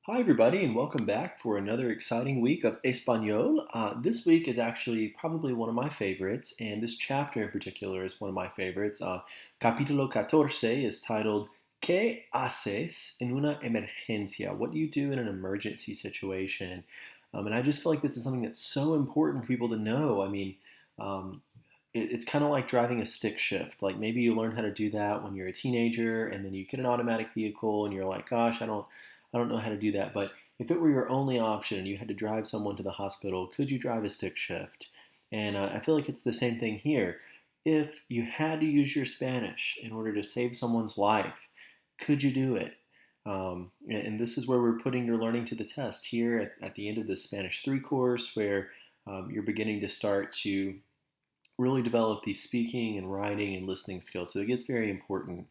Hi, everybody, and welcome back for another exciting week of Espanol. This week is actually probably one of my favorites, and this chapter in particular is one of my favorites. Capítulo 14 is titled ¿Qué haces en una emergencia? What do you do in an emergency situation? And I just feel like this is something that's so important for people to know. Um, it's kind of like driving a stick shift. Like maybe you learn how to do that when you're a teenager, and then you get an automatic vehicle, and you're like, "Gosh, I don't know how to do that." But if it were your only option and you had to drive someone to the hospital, could you drive a stick shift? And I feel like it's the same thing here. If you had to use your Spanish in order to save someone's life, could you do it? And this is where we're putting your learning to the test here at the end of the Spanish 3 course, where you're beginning to start to really develop these speaking and writing and listening skills. So it gets very important.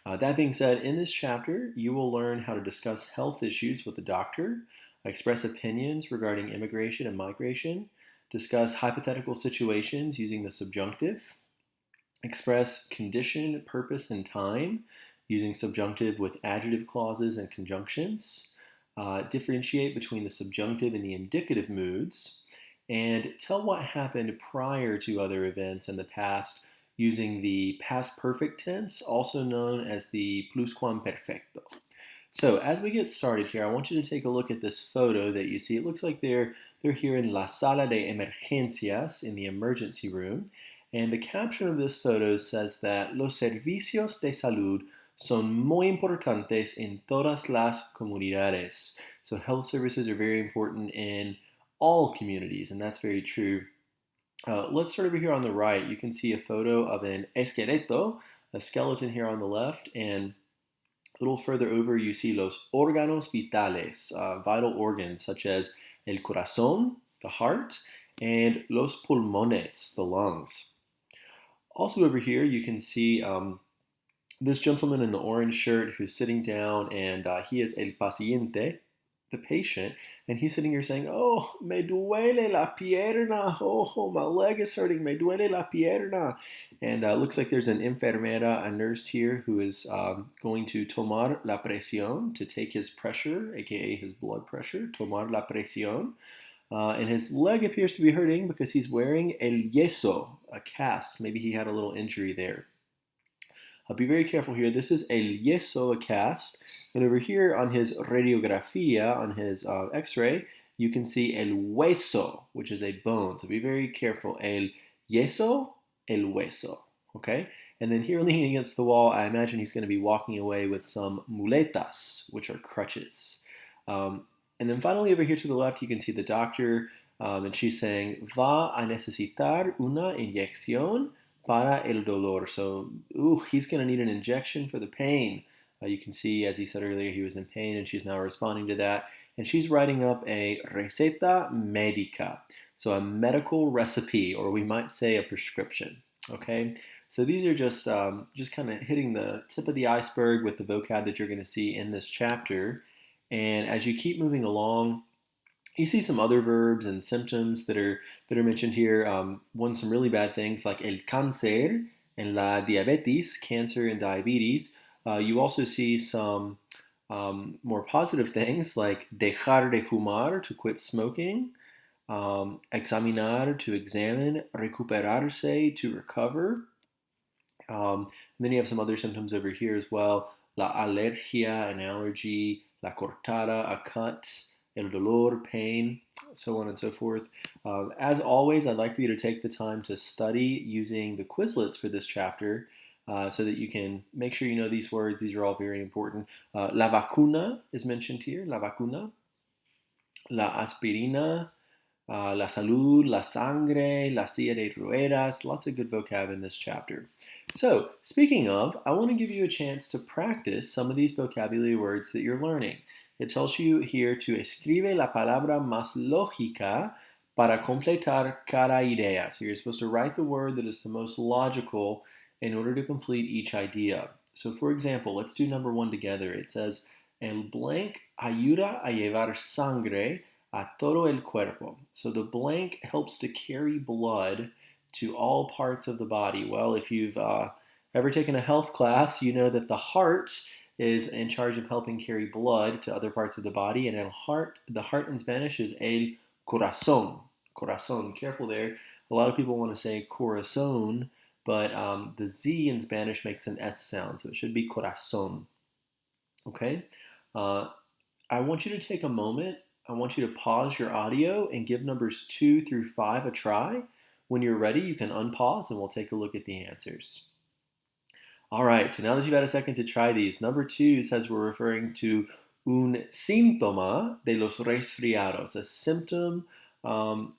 That being said, in this chapter, you will learn how to discuss health issues with a doctor, express opinions regarding immigration and migration, discuss hypothetical situations using the subjunctive, express condition, purpose, and time using subjunctive with adjective clauses and conjunctions, differentiate between the subjunctive and the indicative moods, and tell what happened prior to other events in the past using the past perfect tense, also known as the pluscuamperfecto. So as we get started here, I want you to take a look at this photo that you see. It looks like they're here in La Sala de Emergencias, in the emergency room. And the caption of this photo says that los servicios de salud son muy importantes en todas las comunidades. So health services are very important in all communities, and that's very true. Let's start over here on the right. You can see a photo of an esqueleto, a skeleton here on the left, and a little further over you see los órganos vitales, vital organs such as el corazón, the heart, and los pulmones, the lungs. Also over here you can see this gentleman in the orange shirt who's sitting down, and he is el paciente, the patient, and he's sitting here saying, "Oh, me duele la pierna. Oh, my leg is hurting. Me duele la pierna." And looks like there's an enfermera, a nurse here, who is going to tomar la presión, to take his pressure, aka his blood pressure, tomar la presión. And his leg appears to be hurting because he's wearing el yeso, a cast. Maybe he had a little injury there. Be very careful here. This is el yeso, a cast. And over here on his radiografía, on his x-ray, you can see el hueso, which is a bone. So be very careful. El yeso, el hueso. Okay? And then here leaning against the wall, I imagine he's going to be walking away with some muletas, which are crutches. And then finally over here to the left, you can see the doctor, and she's saying, va a necesitar una inyección para el dolor. So, he's going to need an injection for the pain. You can see, as he said earlier, he was in pain, and she's now responding to that. And she's writing up a receta médica, so a medical recipe, or we might say a prescription. Okay, so these are just kind of hitting the tip of the iceberg with the vocab that you're going to see in this chapter. And as you keep moving along, you see some other verbs and symptoms that are mentioned here. Some really bad things like el cáncer and la diabetes, cancer and diabetes. You also see some more positive things like dejar de fumar, to quit smoking, examinar, to examine, recuperarse, to recover. And then you have some other symptoms over here as well. La alergia, an allergy, la cortada, a cut, el dolor, pain, so on and so forth. As always, I'd like for you to take the time to study using the Quizlets for this chapter so that you can make sure you know these words. These are all very important. La vacuna is mentioned here, la vacuna, la aspirina, la salud, la sangre, la silla de ruedas, lots of good vocab in this chapter. So, speaking of, I want to give you a chance to practice some of these vocabulary words that you're learning. It tells you here to escribe la palabra más lógica para completar cada idea. So you're supposed to write the word that is the most logical in order to complete each idea. So for example, let's do number 1 together. It says, el blank ayuda a llevar sangre a todo el cuerpo. So the blank helps to carry blood to all parts of the body. Well, if you've ever taken a health class, you know that the heart is in charge of helping carry blood to other parts of the body, and the heart in Spanish is el corazón. Corazón, careful there. A lot of people want to say corazón, but the Z in Spanish makes an S sound, so it should be corazón. Okay? Uh, I want you to take a moment. I want you to pause your audio and give numbers 2 through 5 a try. When you're ready, you can unpause and we'll take a look at the answers. All right, so now that you've had a second to try these, number 2 says we're referring to un síntoma de los resfriados, a symptom of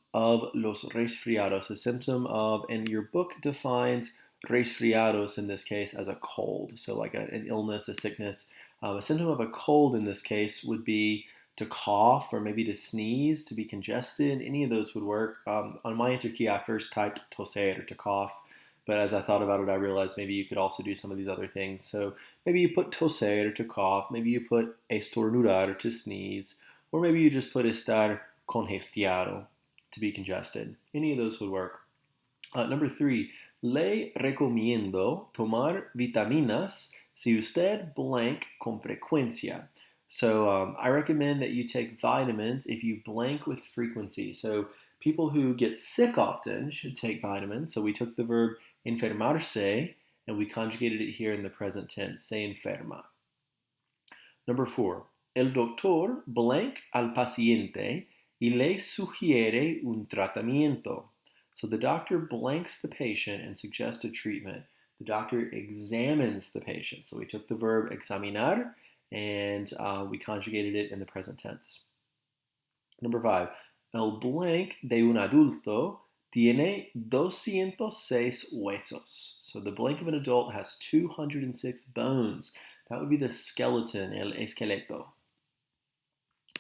los resfriados, a symptom of, and your book defines resfriados in this case as a cold, so like an illness, a sickness. A symptom of a cold in this case would be to cough or maybe to sneeze, to be congested. Any of those would work. On my enter key, I first typed toser, or to cough, but as I thought about it, I realized maybe you could also do some of these other things. So maybe you put toser, or to cough, maybe you put estornudar, or to sneeze, or maybe you just put estar congestionado, to be congested. Any of those would work. Number 3, le recomiendo tomar vitaminas si usted blank con frecuencia. So I recommend that you take vitamins if you blank with frequency. So people who get sick often should take vitamins. So we took the verb enfermarse and we conjugated it here in the present tense, se enferma. Number 4, el doctor blank al paciente y le sugiere un tratamiento. So the doctor blanks the patient and suggests a treatment. The doctor examines the patient. So we took the verb examinar and we conjugated it in the present tense. Number 5, el blank de un adulto tiene 206 huesos. So the blank of an adult has 206 bones. That would be the skeleton, el esqueleto.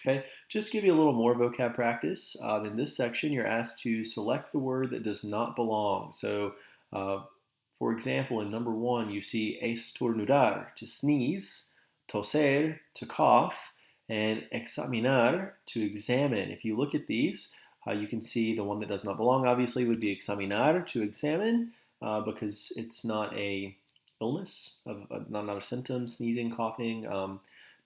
Okay, just to give you a little more vocab practice, in this section you're asked to select the word that does not belong. So, for example, in number 1 you see estornudar, to sneeze, toser, to cough, and examinar, to examine. If you look at these, you can see the one that does not belong obviously would be examinar, to examine, because it's not a illness, not a symptom, sneezing, coughing,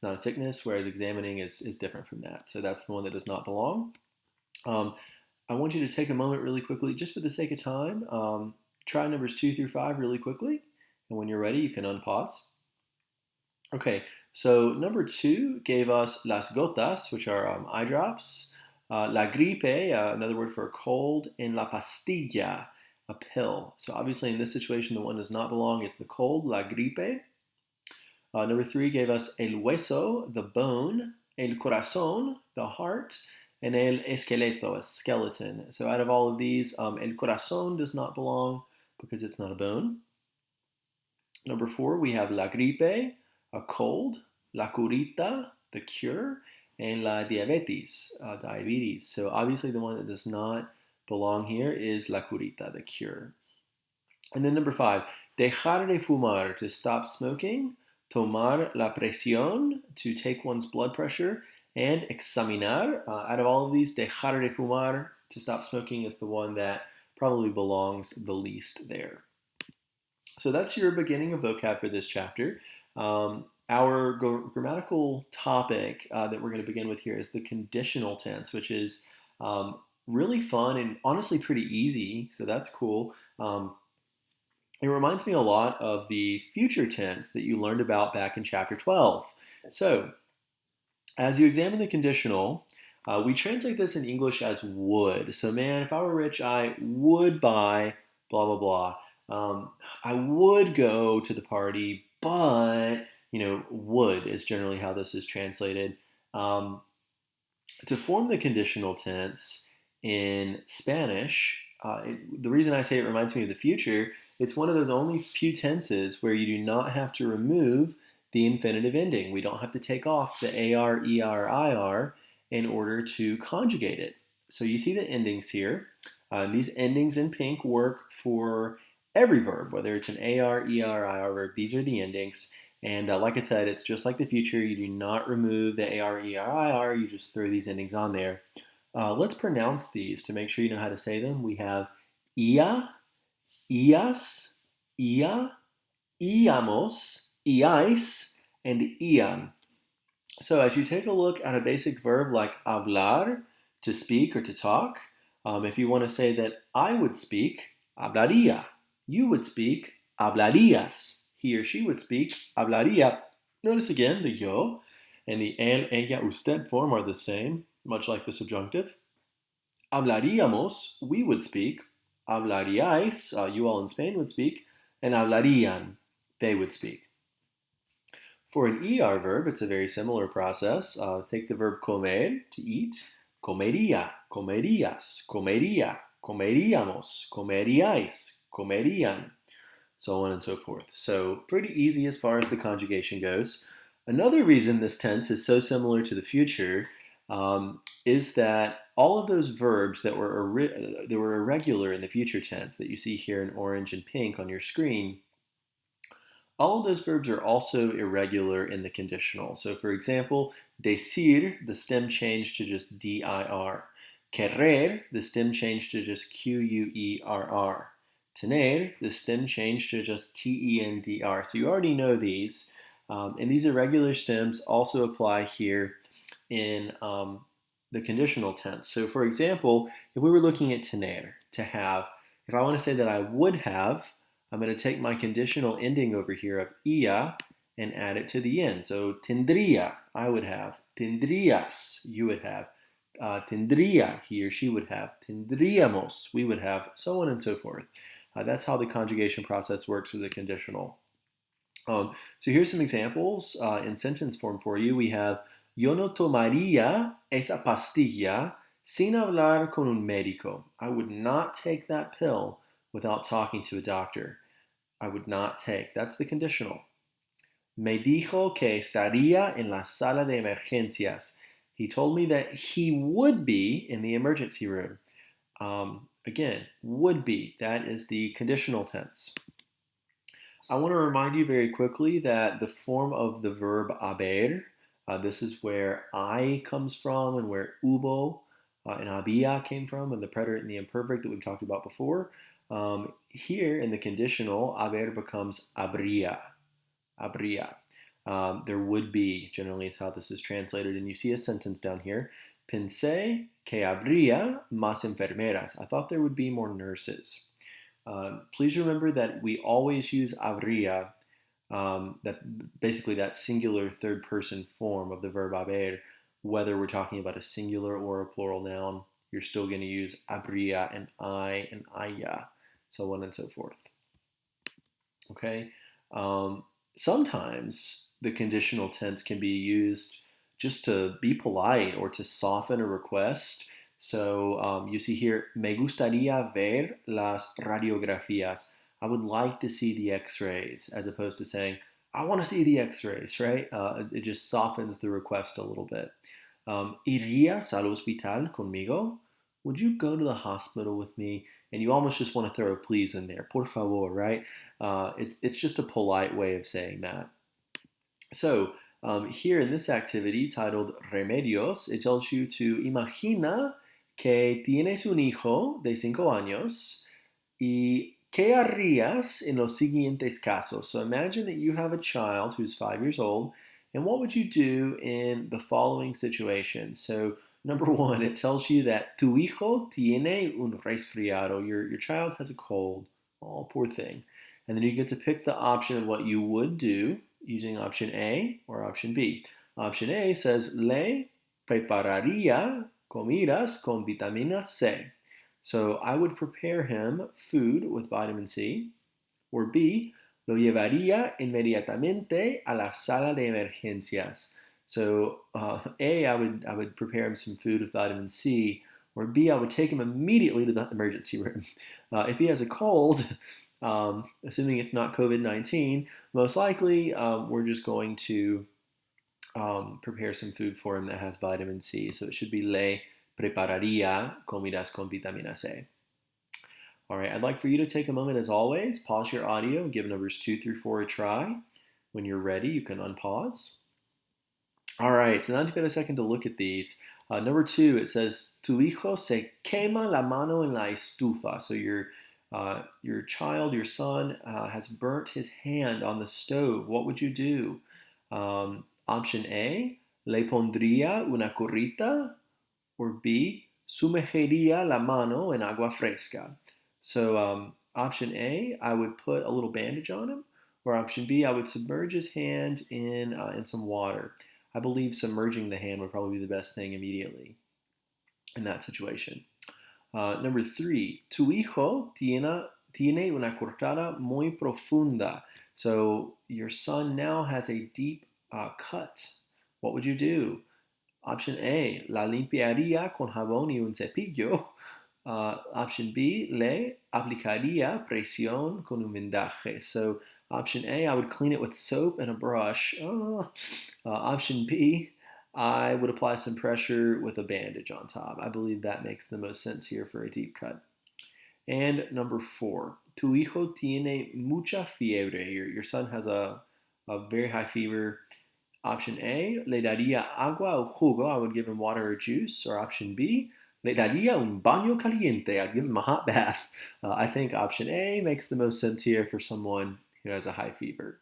not a sickness, whereas examining is different from that. So that's the one that does not belong. I want you to take a moment really quickly, just for the sake of time, try numbers 2 through 5 really quickly, and when you're ready, you can unpause. Okay, so number 2 gave us las gotas, which are eye drops, la gripe, another word for a cold, and la pastilla, a pill. So obviously in this situation, the one does not belong is the cold, la gripe. Number 3 gave us el hueso, the bone, el corazón, the heart, and el esqueleto, a skeleton. So out of all of these, el corazón does not belong because it's not a bone. Number 4, we have la gripe, a cold, la curita, the cure, and la diabetes, diabetes. So obviously the one that does not belong here is la curita, the cure. And then number 5, dejar de fumar, to stop smoking, tomar la presión, to take one's blood pressure, and examinar. Out of all of these, dejar de fumar, to stop smoking, is the one that probably belongs the least there. So that's your beginning of vocab for this chapter. Our grammatical topic that we're going to begin with here is the conditional tense, which is really fun and honestly pretty easy, so that's cool. It reminds me a lot of the future tense that you learned about back in chapter 12. So, as you examine the conditional, we translate this in English as would. So, man, if I were rich, I would buy blah, blah, blah. I would go to the party, but, would is generally how this is translated. To form the conditional tense in Spanish, the reason I say it reminds me of the future, it's one of those only few tenses where you do not have to remove the infinitive ending. We don't have to take off the AR, ER, IR in order to conjugate it. So you see the endings here. These endings in pink work for every verb, whether it's an AR, ER, IR verb. These are the endings. And like I said, it's just like the future. You do not remove the AR, ER, IR. You just throw these endings on there. Let's pronounce these to make sure you know how to say them. We have ia, ias, ia, iamos, iais, and ian. So as you take a look at a basic verb like hablar, to speak or to talk, if you want to say that I would speak, hablaría. You would speak, hablarías. He or she would speak, hablaría. Notice again the yo and the él, ella, usted form are the same, much like the subjunctive. Hablaríamos, we would speak. Hablaríais, you all in Spain would speak. And hablarían, they would speak. For an ER verb, it's a very similar process. Take the verb comer, to eat. Comería, comerías, comería, comeríamos, comeríais, comerían, so on and so forth. So pretty easy as far as the conjugation goes. Another reason this tense is so similar to the future is that all of those verbs that were irregular in the future tense that you see here in orange and pink on your screen, all of those verbs are also irregular in the conditional. So for example, decir, the stem changed to just dir. Querer, the stem changed to just querr. Tener, the stem changed to just tendr. So you already know these. And these irregular stems also apply here in the conditional tense. So for example, if we were looking at tener, to have, if I want to say that I would have, I'm going to take my conditional ending over here of ia and add it to the end. So tendría, I would have. Tendrías, you would have. Tendría, he or she would have. Tendríamos, we would have, so on and so forth. That's how the conjugation process works with the conditional. So here's some examples in sentence form for you. We have, yo no tomaría esa pastilla sin hablar con un médico. I would not take that pill without talking to a doctor. I would not take. That's the conditional. Me dijo que estaría en la sala de emergencias. He told me that he would be in the emergency room. Again, would be. That is the conditional tense. I want to remind you very quickly that the form of the verb haber, this is where I comes from and where hubo and había came from, and the preterite and the imperfect that we've talked about before. Here in the conditional, haber becomes habría. Habría. There would be, generally is how this is translated, and you see a sentence down here. Pensé que habría más enfermeras. I thought there would be more nurses. Please remember that we always use habría, that singular third person form of the verb haber, whether we're talking about a singular or a plural noun. You're still going to use habría and I and haya, so on and so forth. Okay? Sometimes the conditional tense can be used just to be polite or to soften a request. So you see here, me gustaría ver las radiografías. I would like to see the x-rays, as opposed to saying, I want to see the x-rays, right? It just softens the request a little bit. ¿Irías al hospital conmigo? Would you go to the hospital with me? And you almost just want to throw a please in there, por favor, right? It's just a polite way of saying that. So here in this activity titled Remedios, it tells you to imagina que tienes un hijo de 5 años y ¿qué harías en los siguientes casos? So imagine that you have a child who's 5 years old, and what would you do in the following situation? So number one, it tells you that tu hijo tiene un resfriado. Your child has a cold. Oh, poor thing. And then you get to pick the option of what you would do using option A or option B. Option A says, le prepararía comidas con vitamina C. So I would prepare him food with vitamin C. Or B, lo llevaría inmediatamente a la sala de emergencias. So A, I would prepare him some food with vitamin C. Or B, I would take him immediately to the emergency room. If he has a cold, assuming it's not COVID-19, most likely we're just going to prepare some food for him that has vitamin C. So it should be le prepararía comidas con vitamina C. All right, I'd like for you to take a moment as always, pause your audio and give numbers 2 through 4 a try. When you're ready, you can unpause. All right, so now give it a second to look at these. Number 2, it says, tu hijo se quema la mano en la estufa. So your child, your son, has burnt his hand on the stove. What would you do? Option A, le pondría una curita, or B, sumergiría la mano en agua fresca. So option A, I would put a little bandage on him, or option B, I would submerge his hand in some water. I believe submerging the hand would probably be the best thing immediately in that situation. Number 3, tu hijo tiene una cortada muy profunda. So your son now has a deep cut. What would you do? Option A, la limpiaría con jabón y un cepillo. Option B, le aplicaría presión con un vendaje. So option A, I would clean it with soap and a brush. Option B, I would apply some pressure with a bandage on top. I believe that makes the most sense here for a deep cut. And number 4, tu hijo tiene mucha fiebre. Your son has a very high fever. Option A, le daría agua o jugo. I would give him water or juice. Or option B, le daría un baño caliente. I'd give him a hot bath. I think option A makes the most sense here for someone who has a high fever.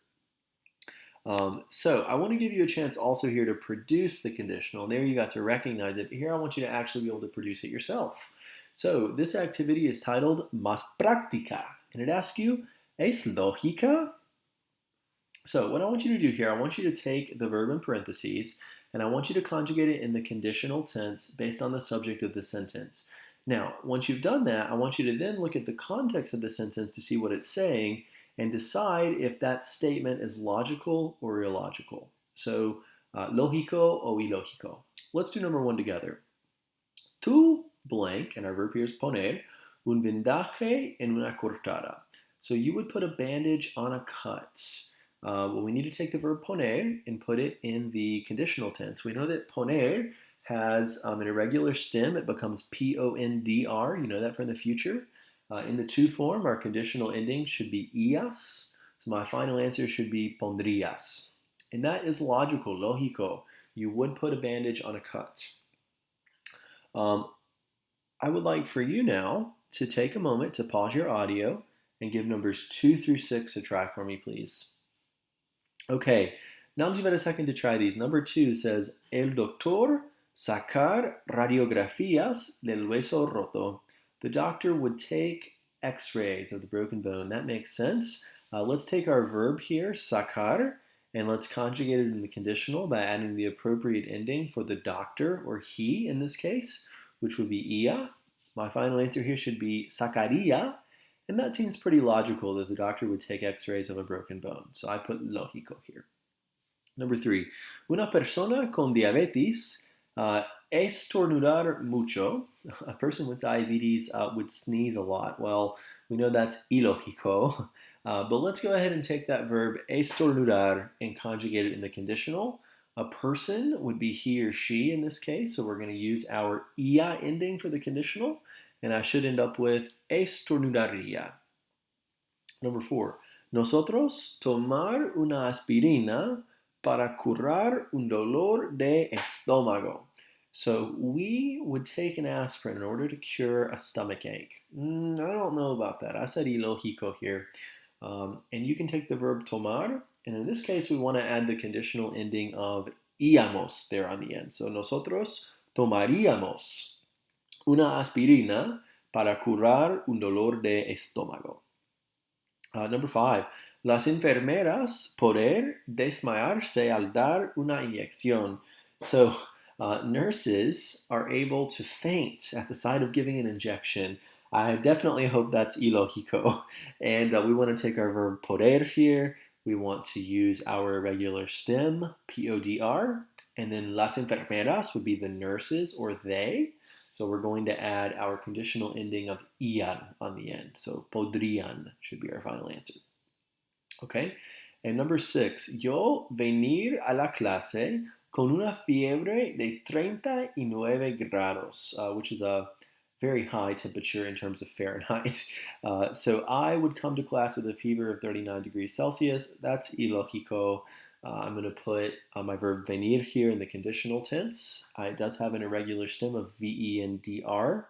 So I want to give you a chance also here to produce the conditional. There you got to recognize it. But here I want you to actually be able to produce it yourself. So this activity is titled Más práctica. And it asks you, ¿es lógica? So what I want you to do here, I want you to take the verb in parentheses, and I want you to conjugate it in the conditional tense based on the subject of the sentence. Now, once you've done that, I want you to then look at the context of the sentence to see what it's saying and decide if that statement is logical or illogical. So, lógico o ilógico. Let's do number 1 together. Tu blank, and our verb here is poner, un vendaje en una cortada. So you would put a bandage on a cut. Well, we need to take the verb poner and put it in the conditional tense. We know that poner has an irregular stem. It becomes P-O-N-D-R. You know that from the future. In the to form, our conditional ending should be ias. So my final answer should be pondrías. And that is logical, lógico. You would put a bandage on a cut. I would like for you now to take a moment to pause your audio and give numbers 2 through 6 a try for me, please. Okay, now that you've had a second to try these, number 2 says, el doctor sacar radiografías del hueso roto. The doctor would take x-rays of the broken bone. That makes sense. Let's take our verb here, sacar, and let's conjugate it in the conditional by adding the appropriate ending for the doctor, or he in this case, which would be ia. My final answer here should be sacaría, and that seems pretty logical that the doctor would take x-rays of a broken bone. So I put lógico here. Number 3, una persona con diabetes estornudar mucho. A person with diabetes would sneeze a lot. Well, we know that's ilógico, but let's go ahead and take that verb estornudar and conjugate it in the conditional. A person would be he or she in this case, so we're going to use our ia ending for the conditional, and I should end up with estornudaría. Number 4, nosotros tomar una aspirina para curar un dolor de estómago. So we would take an aspirin in order to cure a stomach ache. I don't know about that. I said ilógico here. And you can take the verb tomar, and in this case we want to add the conditional ending of íamos there on the end. So nosotros tomaríamos una aspirina para curar un dolor de estómago. Number 5, las enfermeras poder desmayarse al dar una inyección. So nurses are able to faint at the sight of giving an injection. I definitely hope that's ilógico. And we want to take our verb poder here. We want to use our irregular stem, P-O-D-R. And then las enfermeras would be the nurses or they. So we're going to add our conditional ending of ian on the end. So podrían should be our final answer. Okay, and number 6, yo venir a la clase con una fiebre de 39 grados, which is a very high temperature in terms of Fahrenheit. So I would come to class with a fever of 39 degrees Celsius. That's ilógico. I'm going to put my verb venir here in the conditional tense. It does have an irregular stem of V-E-N-D-R.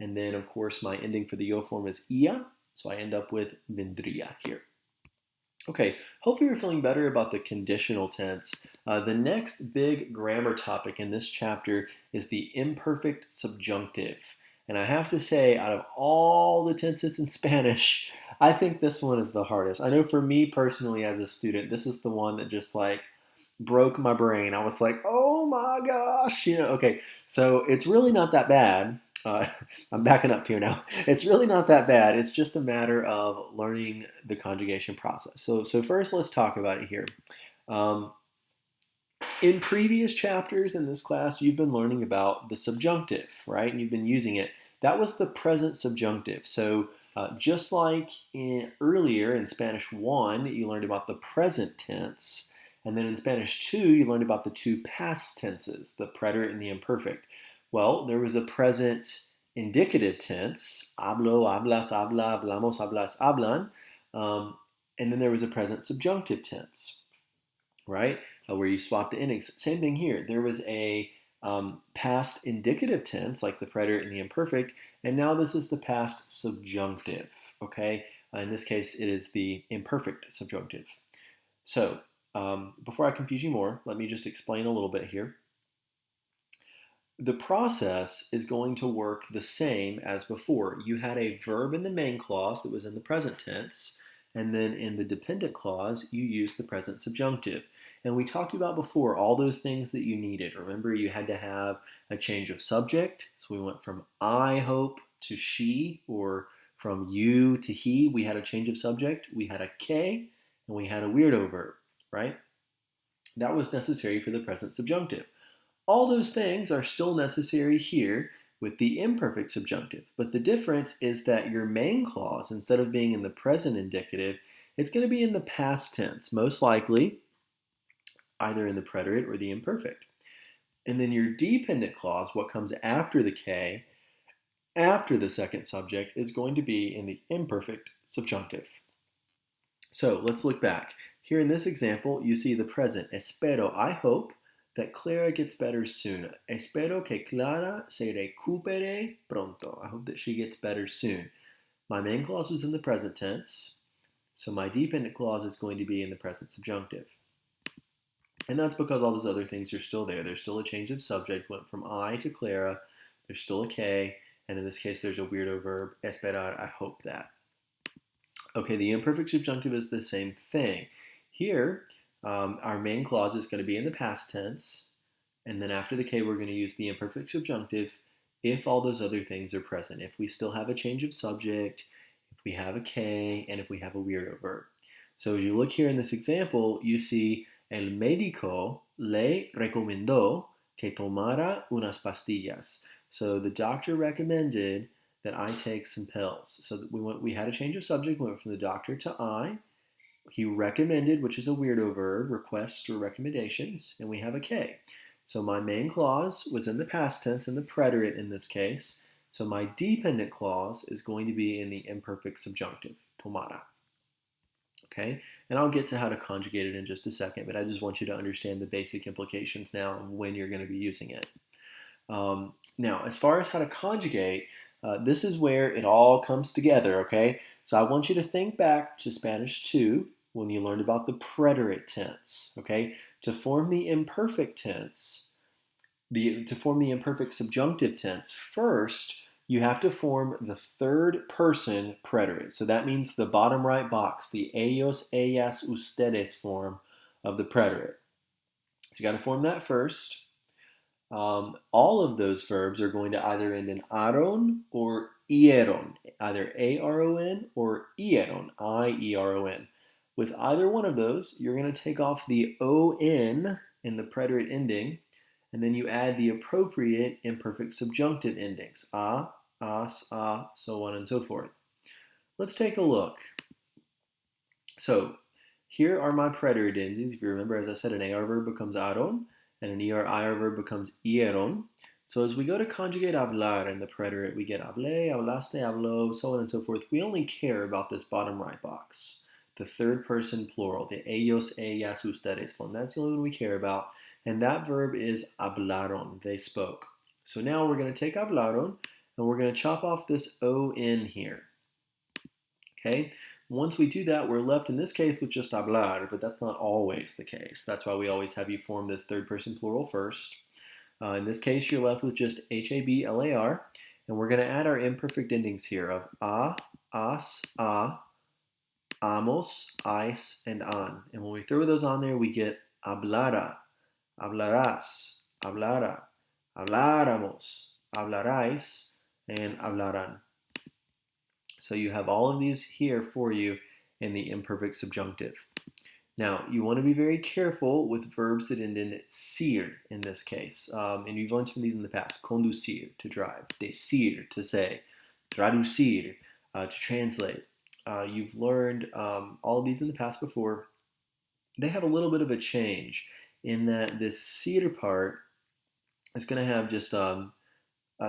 And then, of course, my ending for the yo form is ia. So I end up with vendría here. Okay, hopefully you're feeling better about the conditional tense. The next big grammar topic in this chapter is the imperfect subjunctive. And I have to say, out of all the tenses in Spanish, I think this one is the hardest. I know for me personally as a student, this is the one that just like broke my brain. I was like, oh my gosh, okay, so it's really not that bad. Uh, I'm backing up here now. It's really not that bad. It's just a matter of learning the conjugation process. So first, let's talk about it here. Um, in previous chapters in this class, you've been learning about the subjunctive, right? And you've been using it. That was the present subjunctive. So just like earlier in Spanish 1, you learned about the present tense. And then in Spanish 2, you learned about the two past tenses, the preterite and the imperfect. Well, there was a present indicative tense, hablo, hablas, habla, hablamos, hablas, hablan. And then there was a present subjunctive tense, right? Where you swap the endings. Same thing here. There was a past indicative tense, like the preterite and the imperfect, and now this is the past subjunctive, okay? In this case, it is the imperfect subjunctive. So, before I confuse you more, let me just explain a little bit here. The process is going to work the same as before. You had a verb in the main clause that was in the present tense, and then in the dependent clause, you used the present subjunctive. And we talked about before all those things that you needed. Remember, you had to have a change of subject. So we went from I hope to she, or from you to he. We had a change of subject. We had a K, and we had a weirdo verb, right? That was necessary for the present subjunctive. All those things are still necessary here with the imperfect subjunctive, but the difference is that your main clause, instead of being in the present indicative, it's going to be in the past tense, most likely either in the preterite or the imperfect. And then your dependent clause, what comes after the K, after the second subject, is going to be in the imperfect subjunctive. So let's look back. Here in this example, you see the present, espero, I hope, that Clara gets better soon. Espero que Clara se recupere pronto. I hope that she gets better soon. My main clause was in the present tense, so my dependent clause is going to be in the present subjunctive. And that's because all those other things are still there. There's still a change of subject, went from I to Clara, there's still a K, and in this case there's a weirdo verb, esperar, I hope that. Okay, the imperfect subjunctive is the same thing. Here, our main clause is going to be in the past tense, and then after the K, we're going to use the imperfect subjunctive if all those other things are present. If we still have a change of subject, if we have a K, and if we have a weirdo verb. So as you look here in this example, you see el médico le recomendó que tomara unas pastillas. So the doctor recommended that I take some pills. So we had a change of subject, we went from the doctor to I. He recommended, which is a weirdo verb, requests or recommendations, and we have a K. So my main clause was in the past tense, in the preterite in this case. So my dependent clause is going to be in the imperfect subjunctive, tomara. Okay, and I'll get to how to conjugate it in just a second, but I just want you to understand the basic implications now of when you're going to be using it. Now, as far as how to conjugate, this is where it all comes together, okay? So I want you to think back to Spanish 2 when you learned about the preterite tense, okay? To form the imperfect tense, to form the imperfect subjunctive tense, first you have to form the third person preterite. So that means the bottom right box, the ellos, ellas, ustedes form of the preterite. So you got to form that first. All of those verbs are going to either end in aron or ieron, either aron or ieron, I-E-R-O-N. With either one of those, you're going to take off the on in the preterite ending, and then you add the appropriate imperfect subjunctive endings, a, as, a, so on and so forth. Let's take a look. So here are my preterite endings. If you remember, as I said, an AR verb becomes aron, and an ER-IR verb becomes ieron. So as we go to conjugate hablar in the preterite, we get hablé, hablaste, habló, so on and so forth. We only care about this bottom right box, the third person plural, the ellos, ellas, ustedes form. That's the only one we care about. And that verb is hablaron, they spoke. So now we're going to take hablaron, and we're going to chop off this O-N here. Okay, Once we do that, we're left in this case with just hablar, but that's not always the case. That's why we always have you form this third person plural first. In this case, you're left with just hablar, and we're going to add our imperfect endings here of as, amos, ais, and an. And when we throw those on there, we get hablara, hablarás, hablara, habláramos, hablaráis, and hablarán. So you have all of these here for you in the imperfect subjunctive. Now, you want to be very careful with verbs that end in sir in this case. And you've learned some of these in the past. Conducir, to drive. Decir, to say. Traducir, to translate. You've learned all of these in the past before. They have a little bit of a change in that this sir part is going to have just a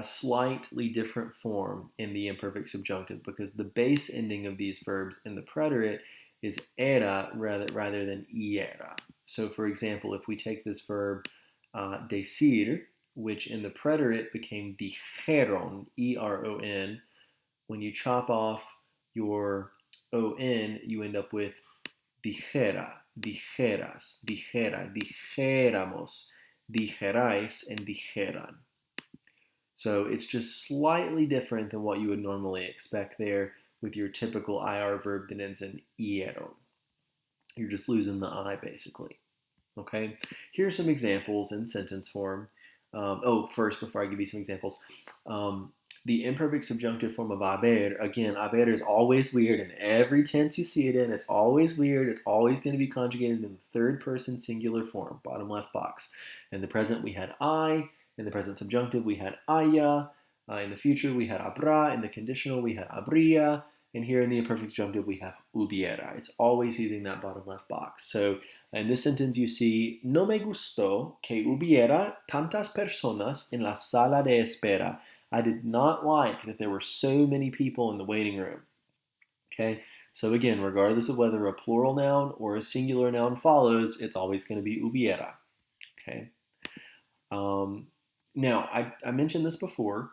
slightly different form in the imperfect subjunctive because the base ending of these verbs in the preterite is era rather than iera. So for example, if we take this verb decir, which in the preterite became dijeron, E-R-O-N, when you chop off your O-N, you end up with dijera, dijeras, dijera, dijéramos, dijerais, and dijeran. So it's just slightly different than what you would normally expect there with your typical IR verb that ends in iero. You're just losing the I basically. Okay, here's some examples in sentence form. First, before I give you some examples, the imperfect subjunctive form of haber, again, haber is always weird in every tense you see it in. It's always weird. It's always going to be conjugated in the third person singular form, bottom left box. In the present, we had I. In the present subjunctive, we had haya. In the future, we had habrá. In the conditional, we had habría. And here in the imperfect subjunctive, we have hubiera. It's always using that bottom left box. So in this sentence, you see, no me gustó que hubiera tantas personas en la sala de espera. I did not like that there were so many people in the waiting room. Okay, so again, regardless of whether a plural noun or a singular noun follows, it's always going to be hubiera. Okay. Now, I mentioned this before.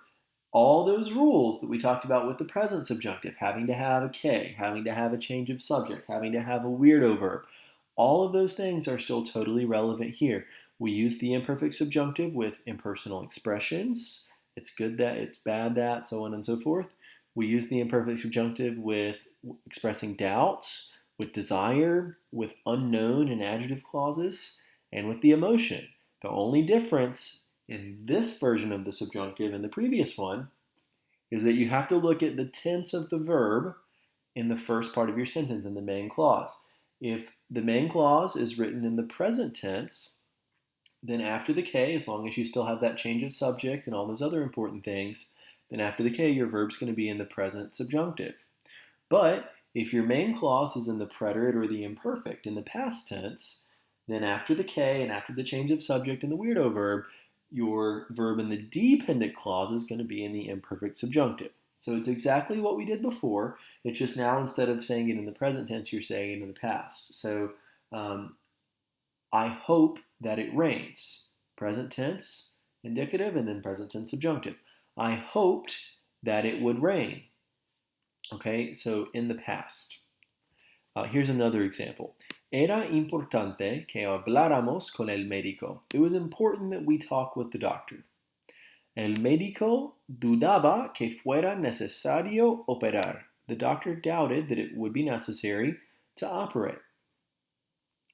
All those rules that we talked about with the present subjunctive, having to have a K, having to have a change of subject, having to have a weirdo verb, all of those things are still totally relevant here. We use the imperfect subjunctive with impersonal expressions. It's good that, it's bad that, so on and so forth. We use the imperfect subjunctive with expressing doubts, with desire, with unknown and adjective clauses, and with the emotion. The only difference in this version of the subjunctive and the previous one is that you have to look at the tense of the verb in the first part of your sentence in the main clause. If the main clause is written in the present tense, then after the K, as long as you still have that change of subject and all those other important things, then after the K, your verb's going to be in the present subjunctive. But if your main clause is in the preterite or the imperfect in the past tense, then after the K and after the change of subject and the weirdo verb, your verb in the dependent clause is going to be in the imperfect subjunctive. So it's exactly what we did before. It's just now instead of saying it in the present tense, you're saying it in the past. So I hope that it rains. Present tense, indicative, and then present tense subjunctive. I hoped that it would rain. Okay, so in the past. Here's another example. Era importante que habláramos con el médico. It was important that we talk with the doctor. El médico dudaba que fuera necesario operar. The doctor doubted that it would be necessary to operate.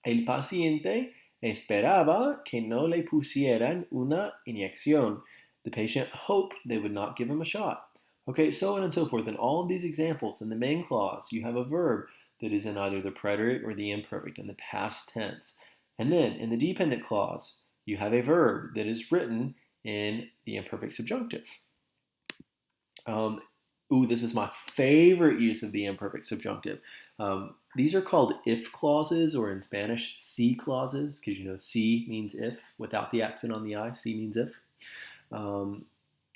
El paciente esperaba que no le pusieran una inyección. The patient hoped they would not give him a shot. Okay, so on and so forth. In all of these examples, in the main clause, you have a verb that is in either the preterite or the imperfect in the past tense. And then in the dependent clause, you have a verb that is written in the imperfect subjunctive. This is my favorite use of the imperfect subjunctive. These are called if clauses, or in Spanish, si clauses, because you know si means if, without the accent on the I, si means if.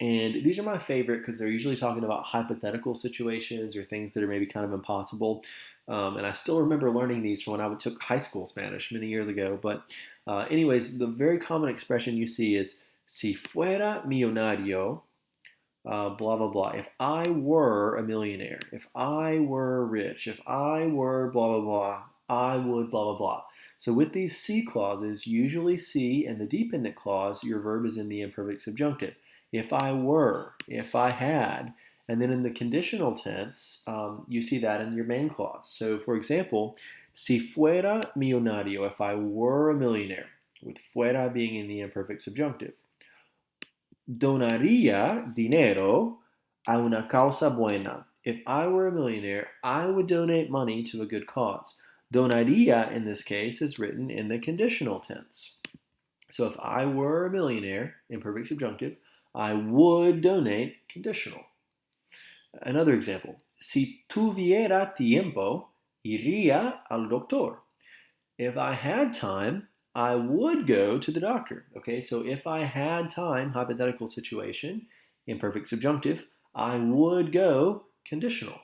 And these are my favorite because they're usually talking about hypothetical situations or things that are maybe kind of impossible. And I still remember learning these from when I took high school Spanish many years ago. But anyways, the very common expression you see is si fuera millonario, blah, blah, blah. If I were a millionaire, if I were rich, if I were blah, blah, blah, I would blah, blah, blah. So with these C clauses, usually C and the dependent clause, your verb is in the imperfect subjunctive. If I were, if I had, and then in the conditional tense, you see that in your main clause. So for example, si fuera millonario, if I were a millionaire, with fuera being in the imperfect subjunctive. Donaría dinero a una causa buena. If I were a millionaire, I would donate money to a good cause. Donaría, in this case, is written in the conditional tense. So if I were a millionaire, imperfect subjunctive, I would donate, conditional. Another example. Si tuviera tiempo, iría al doctor. If I had time, I would go to the doctor. Okay, so if I had time, hypothetical situation, imperfect subjunctive, I would go, conditional,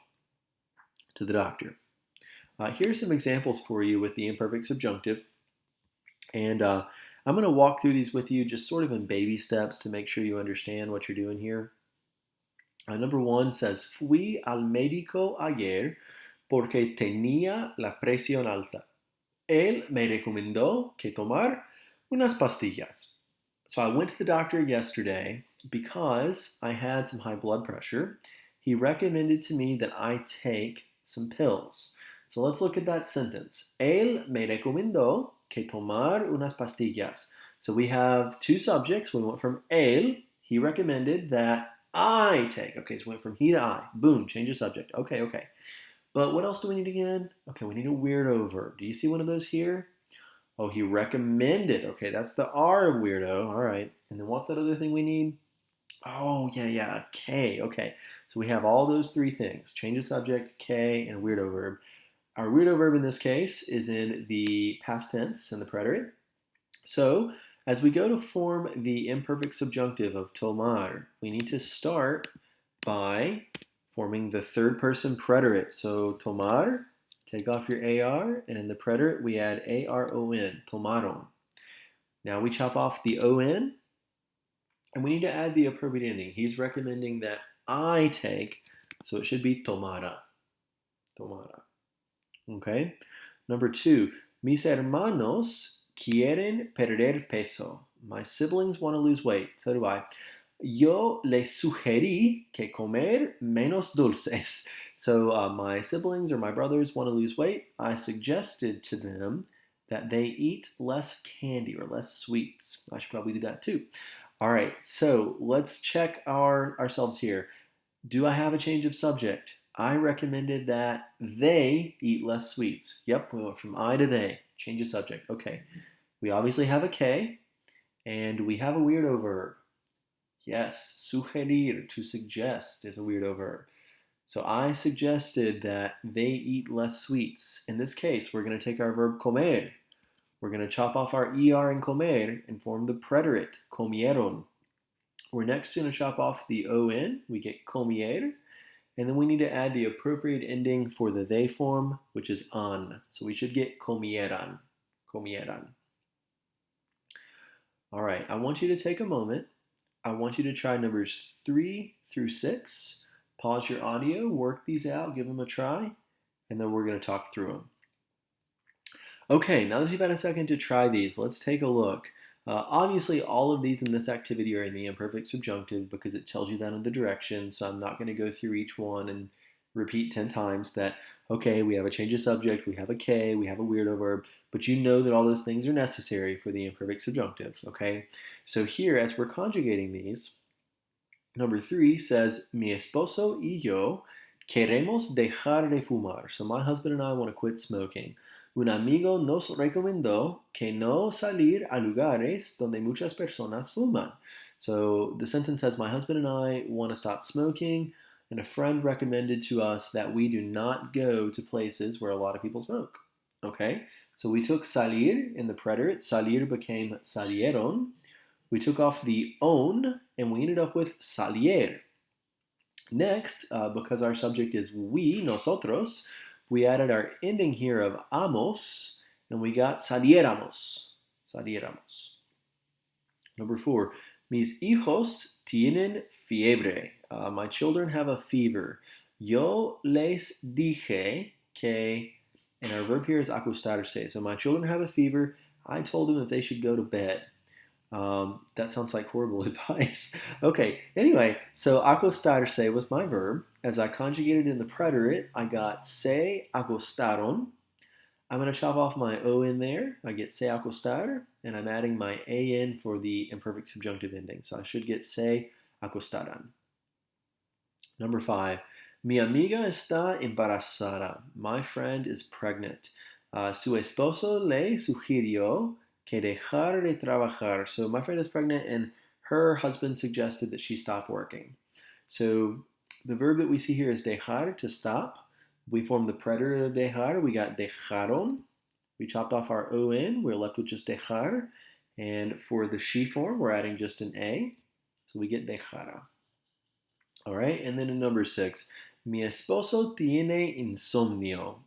to the doctor. Here's some examples for you with the imperfect subjunctive. And I'm going to walk through these with you just sort of in baby steps to make sure you understand what you're doing here. Number one says, fui al médico ayer porque tenía la presión alta. Él me recomendó que tomar unas pastillas. So I went to the doctor yesterday because I had some high blood pressure. He recommended to me that I take some pills. So let's look at that sentence. Él me recomendó que tomar unas pastillas. So we have two subjects. We went from él, he recommended that I take. Okay, so we went from he to I. Boom, change the subject. Okay. But what else do we need again? Okay, we need a weirdo verb. Do you see one of those here? Oh, he recommended. Okay, that's the R weirdo. All right. And then what's that other thing we need? Oh, yeah, K. Okay, so we have all those three things. Change the subject, K, and weirdo verb. Our weirdo verb in this case is in the past tense and the preterite. So as we go to form the imperfect subjunctive of tomar, we need to start by forming the third person preterite. So tomar, take off your AR, and in the preterite we add ARON, tomaron. Now we chop off the ON, and we need to add the appropriate ending. He's recommending that I take, so it should be tomara. Tomara. Okay? Number two, mis hermanos quieren perder peso. My siblings want to lose weight. So do I. Yo les sugerí que comer menos dulces. So my siblings or my brothers want to lose weight. I suggested to them that they eat less candy or less sweets. I should probably do that too. All right, so let's check ourselves here. Do I have a change of subject? I recommended that they eat less sweets. Yep, we went from I to they. Change of subject. Okay. We obviously have a K, and we have a weirdo verb. Yes, sugerir, to suggest, is a weirdo verb. So I suggested that they eat less sweets. In this case, we're going to take our verb comer. We're going to chop off our ER in comer and form the preterite, comieron. We're next going to chop off the ON. We get comier. And then we need to add the appropriate ending for the they form, which is an. So we should get comieran. Comieran. All right, I want you to take a moment. I want you to try numbers 3 through 6. Pause your audio, work these out, give them a try, and then we're going to talk through them. Okay, now that you've had a second to try these, let's take a look. Obviously, all of these in this activity are in the imperfect subjunctive because it tells you that in the direction, so I'm not going to go through each one and repeat 10 times that, okay, we have a change of subject, we have a K, we have a weirdo verb, but you know that all those things are necessary for the imperfect subjunctive, okay? So here, as we're conjugating these, number 3 says, mi esposo y yo queremos dejar de fumar. So my husband and I want to quit smoking. Un amigo nos recomendó que no salir a lugares donde muchas personas fuman. So the sentence says, my husband and I want to stop smoking, and a friend recommended to us that we do not go to places where a lot of people smoke. Okay, so we took salir in the preterite. Salir became salieron. We took off the on, and we ended up with salier. Next, because our subject is we, nosotros, we added our ending here of amos, and we got saliéramos. Saliéramos. Number 4, mis hijos tienen fiebre. My children have a fever. Yo les dije que, and our verb here is acostarse. So my children have a fever. I told them that they should go to bed. That sounds like horrible advice. Okay, anyway, so acostarse was my verb. As I conjugated in the preterite, I got se acostaron. I'm going to chop off my O in there. I get se acostar, and I'm adding my A in for the imperfect subjunctive ending. So I should get se acostaran. Number 5, mi amiga está embarazada. My friend is pregnant. Su esposo le sugirió que dejar de trabajar. So my friend is pregnant and her husband suggested that she stop working. So the verb that we see here is dejar, to stop. We formed the preterite of dejar. We got dejaron. We chopped off our O in. We're left with just dejar. And for the she form, we're adding just an A. So we get dejara. All right, and then in number 6, mi esposo tiene insomnio.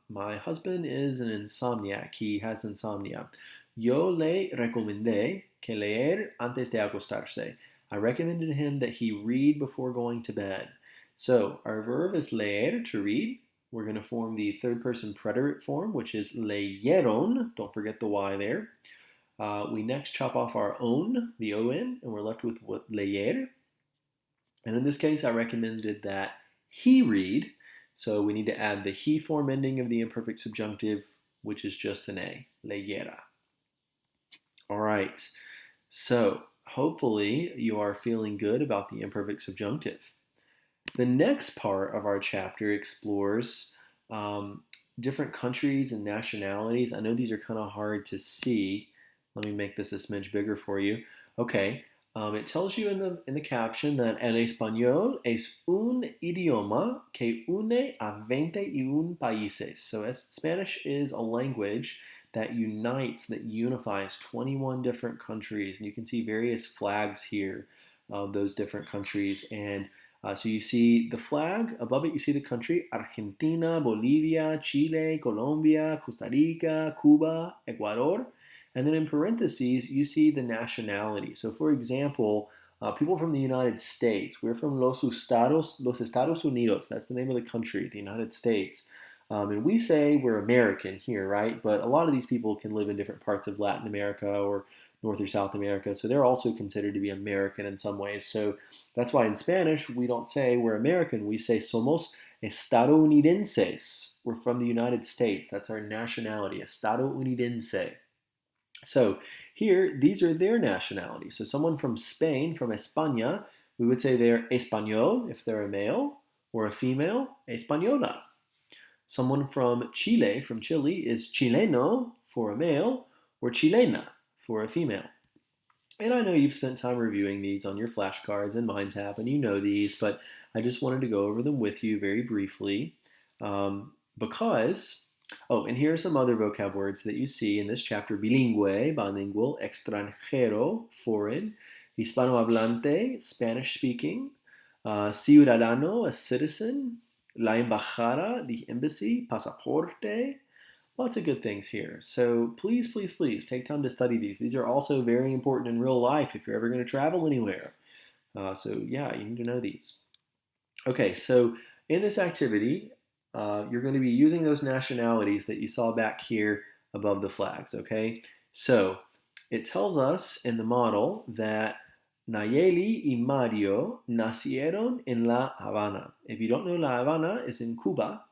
My husband is an insomniac. He has insomnia. Yo le recomendé que leer antes de acostarse. I recommended him that he read before going to bed. So our verb is leer, to read. We're going to form the third person preterite form, which is leyeron. Don't forget the Y there. We next chop off our own, the O-N, and we're left with what leer. And in this case, I recommended that he read. So we need to add the he form ending of the imperfect subjunctive, which is just an A, leyera. All right, so hopefully you are feeling good about the imperfect subjunctive. The next part of our chapter explores different countries and nationalities. I know these are kind of hard to see. Let me make this a smidge bigger for you. Okay, it tells you in the caption that el español es un idioma que une a 21 países. So Spanish is a language that unites, that unifies 21 different countries. And you can see various flags here of those different countries. And so you see the flag, above it you see the country, Argentina, Bolivia, Chile, Colombia, Costa Rica, Cuba, Ecuador. And then in parentheses, you see the nationality. So for example, people from the United States, we're from Los Estados Unidos. That's the name of the country, the United States. And we say we're American here, right? But a lot of these people can live in different parts of Latin America or North or South America. So they're also considered to be American in some ways. So that's why in Spanish, we don't say we're American. We say somos estadounidenses. We're from the United States. That's our nationality, estadounidense. So here, these are their nationalities. So someone from Spain, from España, we would say they're español if they're a male, or a female, española. Someone from Chile, is chileno for a male, or chilena for a female. And I know you've spent time reviewing these on your flashcards and Mind Tap, and you know these, but I just wanted to go over them with you very briefly because... Oh, and here are some other vocab words that you see in this chapter. Bilingüe, bilingual, extranjero, foreign, hispanohablante, Spanish-speaking, ciudadano, a citizen, la embajada, the embassy, pasaporte, lots of good things here. So please, please, please take time to study these. These are also very important in real life if you're ever going to travel anywhere. So yeah, you need to know these. Okay, so in this activity, you're going to be using those nationalities that you saw back here above the flags, okay? So it tells us in the model that Nayeli y Mario nacieron en La Habana. If you don't know, La Habana is in Cuba.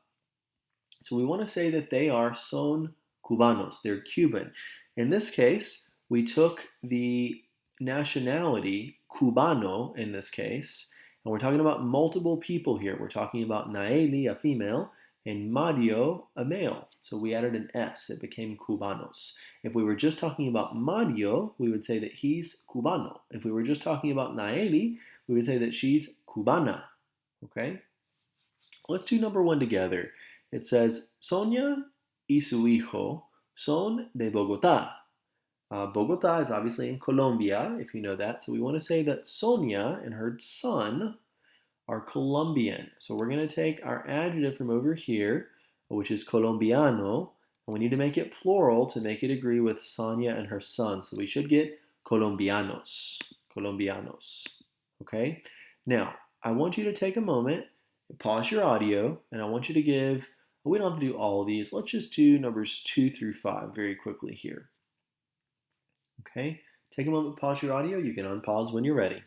So we want to say that they are son cubanos. They're Cuban. In this case, we took the nationality cubano in this case, and we're talking about multiple people here. We're talking about Naeli, a female, and Mario, a male. So we added an S. It became cubanos. If we were just talking about Mario, we would say that he's cubano. If we were just talking about Naeli, we would say that she's cubana. Okay? Let's do number 1 together. It says, Sonia y su hijo son de Bogotá. Bogotá is obviously in Colombia, if you know that. So we want to say that Sonia and her son are Colombian. So we're going to take our adjective from over here, which is colombiano, and we need to make it plural to make it agree with Sonia and her son. So we should get colombianos. Colombianos. Okay? Now, I want you to take a moment, pause your audio, and I want you to give, we don't have to do all of these. Let's just do numbers 2 through 5 very quickly here. Okay, take a moment, pause your audio. You can unpause when you're ready.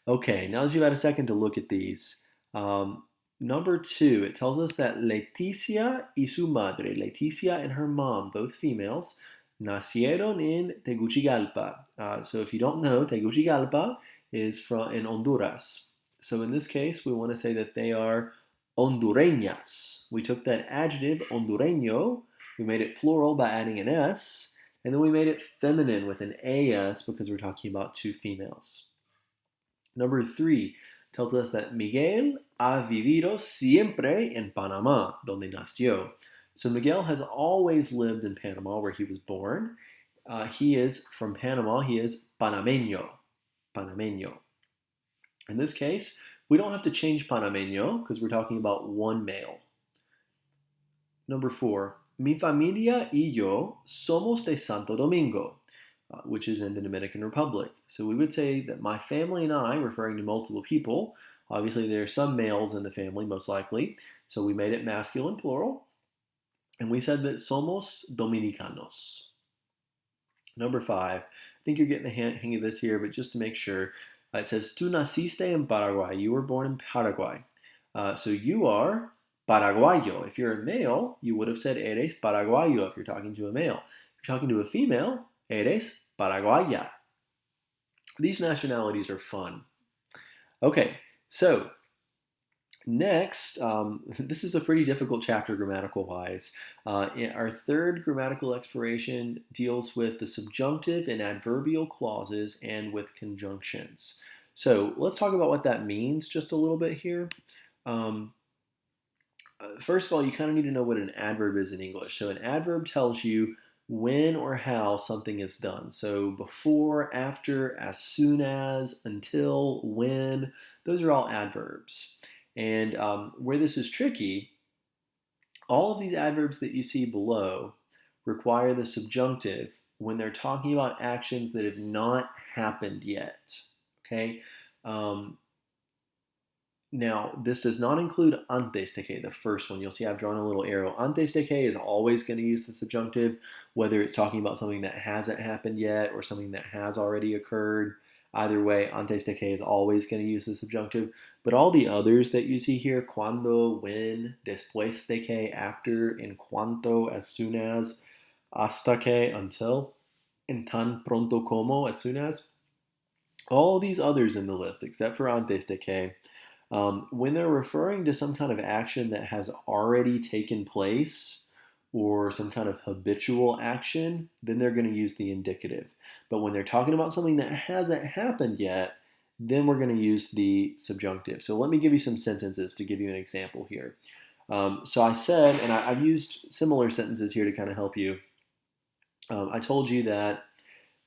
Okay, now that you've had a second to look at these, number 2, it tells us that Leticia y su madre, Leticia and her mom, both females, nacieron en Tegucigalpa. So if you don't know, Tegucigalpa is in Honduras. So in this case, we want to say that they are hondureñas. We took that adjective, hondureño, we made it plural by adding an S, and then we made it feminine with an AS because we're talking about 2 females. Number 3 tells us that Miguel ha vivido siempre en Panamá, donde nació. So Miguel has always lived in Panama, where he was born. He is from Panama. He is panameño. Panameño. In this case, we don't have to change panameño because we're talking about one male. Number 4, mi familia y yo somos de Santo Domingo, which is in the Dominican Republic. So we would say that my family and I, referring to multiple people, obviously there are some males in the family, most likely, so we made it masculine plural, and we said that somos dominicanos. Number 5, I think you're getting the hang of this here, but just to make sure, it says, tú naciste en Paraguay, you were born in Paraguay. So you are paraguayo. If you're a male, you would have said eres paraguayo if you're talking to a male. If you're talking to a female, eres paraguaya. These nationalities are fun. Okay, so next, this is a pretty difficult chapter grammatical-wise. Our third grammatical exploration deals with the subjunctive and adverbial clauses and with conjunctions. So let's talk about what that means just a little bit here. First of all, you kind of need to know what an adverb is in English. So an adverb tells you when or how something is done. So before, after, as soon as, until, when, those are all adverbs. And where this is tricky, all of these adverbs that you see below require the subjunctive when they're talking about actions that have not happened yet. Okay? Now, this does not include antes de que, the first one. You'll see I've drawn a little arrow. Antes de que is always going to use the subjunctive, whether it's talking about something that hasn't happened yet or something that has already occurred. Either way, antes de que is always going to use the subjunctive. But all the others that you see here, cuando, when, después de que, after, en cuanto, as soon as, hasta que, until, en tan pronto como, as soon as, all these others in the list, except for antes de que, when they're referring to some kind of action that has already taken place or some kind of habitual action, then they're going to use the indicative. But when they're talking about something that hasn't happened yet, then we're going to use the subjunctive. So let me give you some sentences to give you an example here. So I said, and I've used similar sentences here to kind of help you. I told you that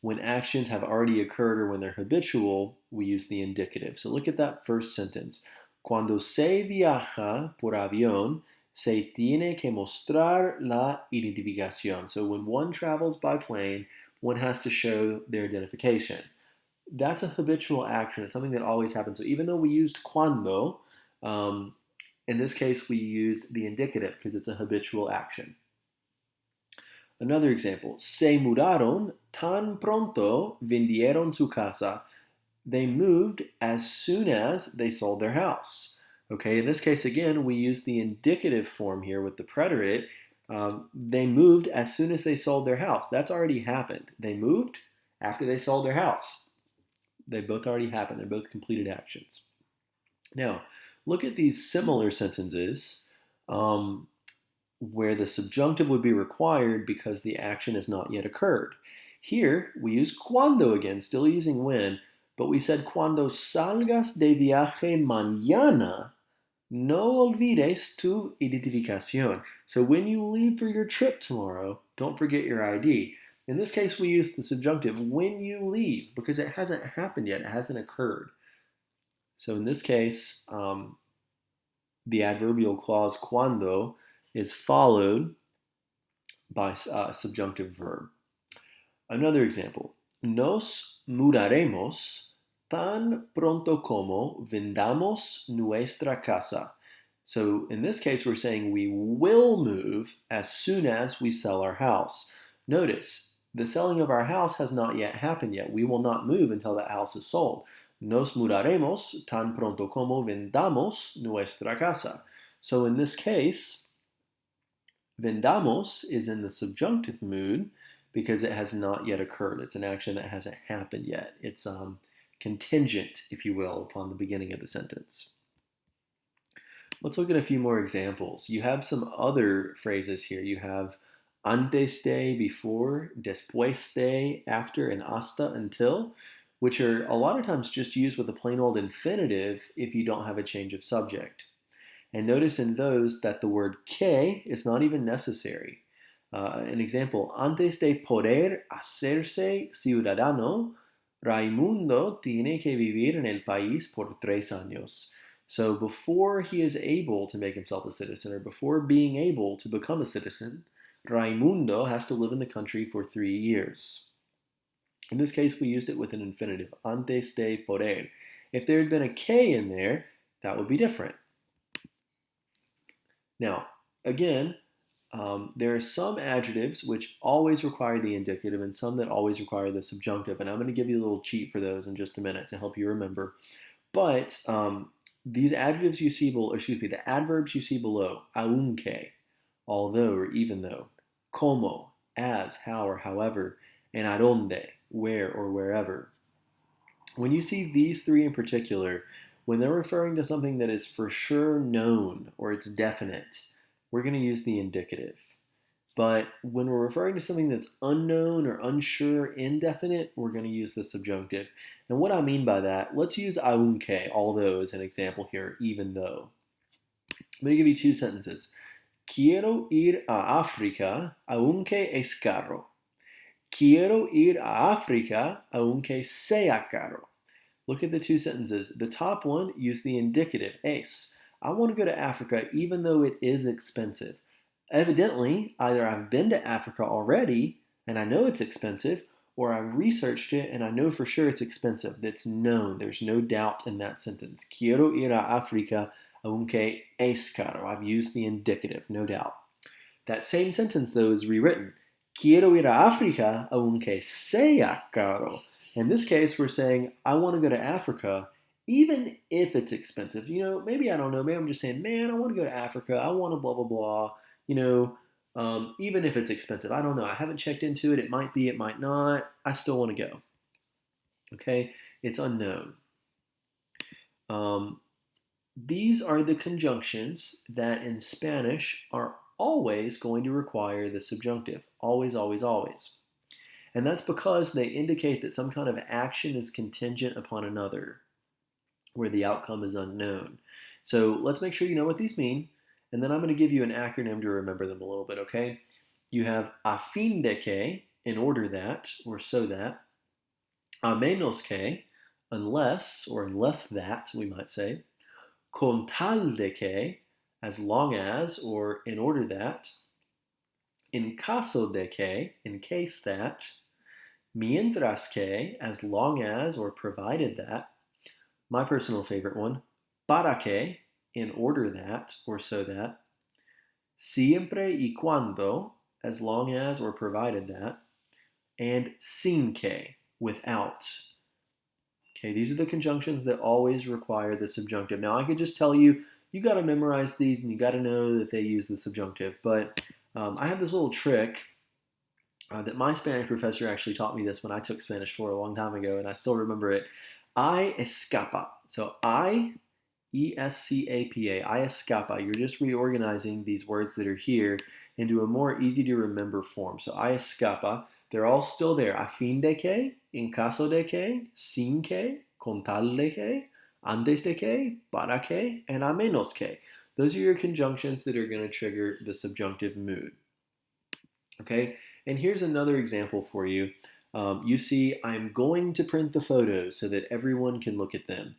when actions have already occurred or when they're habitual, we use the indicative. So look at that first sentence. Cuando se viaja por avión, se tiene que mostrar la identificación. So when one travels by plane, one has to show their identification. That's a habitual action. It's something that always happens. So even though we used cuando, in this case we used the indicative because it's a habitual action. Another example, se mudaron tan pronto vendieron su casa. They moved as soon as they sold their house. Okay, in this case, again, we use the indicative form here with the preterite. They moved as soon as they sold their house. That's already happened. They moved after they sold their house. They both already happened. They're both completed actions. Now, look at these similar sentences where the subjunctive would be required because the action has not yet occurred. Here, we use cuando again, still using when, but we said cuando salgas de viaje mañana, no olvides tu identificación. So when you leave for your trip tomorrow, don't forget your ID. In this case, we use the subjunctive when you leave because it hasn't happened yet, it hasn't occurred. So in this case, the adverbial clause cuando is followed by a subjunctive verb. Another example, nos mudaremos tan pronto como vendamos nuestra casa. So in this case, we're saying we will move as soon as we sell our house. Notice, the selling of our house has not yet happened yet. We will not move until that house is sold. Nos mudaremos tan pronto como vendamos nuestra casa. So in this case, vendamos is in the subjunctive mood because it has not yet occurred. It's an action that hasn't happened yet. It's contingent, if you will, upon the beginning of the sentence. Let's look at a few more examples. You have some other phrases here. You have antes de, before, después de, after, and hasta, until, which are a lot of times just used with a plain old infinitive if you don't have a change of subject. And notice in those that the word que is not even necessary. An example, antes de poder hacerse ciudadano, Raimundo tiene que vivir en el país por 3 años. So before he is able to make himself a citizen, or before being able to become a citizen, Raimundo has to live in the country for 3 years. In this case, we used it with an infinitive, antes de poder. If there had been a que in there, that would be different. Now, again, there are some adjectives which always require the indicative and some that always require the subjunctive. And I'm going to give you a little cheat for those in just a minute to help you remember. But these adjectives you see below, the adverbs you see below, aunque, although or even though, como, as, how or however, and adonde, where or wherever. When you see these three in particular, when they're referring to something that is for sure known or it's definite, we're going to use the indicative. But when we're referring to something that's unknown or unsure, indefinite, we're going to use the subjunctive. And what I mean by that, let's use aunque, although, as an example here, even though. I'm going to give you 2 sentences. Quiero ir a África aunque es caro. Quiero ir a África aunque sea caro. Look at the 2 sentences. The top one, use the indicative, es. I want to go to Africa even though it is expensive. Evidently, either I've been to Africa already and I know it's expensive, or I've researched it and I know for sure it's expensive. That's known. There's no doubt in that sentence. Quiero ir a África aunque es caro. I've used the indicative, no doubt. That same sentence, though, is rewritten. Quiero ir a África aunque sea caro. In this case, we're saying, I want to go to Africa even if it's expensive. You know, maybe I don't know. Maybe I'm just saying, man, I want to go to Africa. I want to blah, blah, blah. You know, even if it's expensive. I don't know. I haven't checked into it. It might be, it might not. I still want to go. Okay? It's unknown. These are the conjunctions that in Spanish are always going to require the subjunctive. Always, always, always. And that's because they indicate that some kind of action is contingent upon another, where the outcome is unknown. So let's make sure you know what these mean, and then I'm going to give you an acronym to remember them a little bit, okay? You have a fin de que, in order that, or so that. A menos que, unless, or unless that, we might say. Con tal de que, as long as, or in order that. En caso de que, in case that. Mientras que, as long as, or provided that. My personal favorite one, para que, in order that, or so that. Siempre y cuando, as long as, or provided that. And sin que, without. Okay, these are the conjunctions that always require the subjunctive. Now, I could just tell you, you got to memorize these and you got to know that they use the subjunctive. But I have this little trick that my Spanish professor actually taught me this when I took Spanish 4 a long time ago, and I still remember it. I escapa. So I, E-S-C-A-P-A, I escapa. You're just reorganizing these words that are here into a more easy to remember form. So I escapa. They're all still there. A fin de que, en caso de que, sin que, con tal de que, antes de que, para que, and a menos que. Those are your conjunctions that are going to trigger the subjunctive mood. Okay, and here's another example for you. You see, I'm going to print the photos so that everyone can look at them.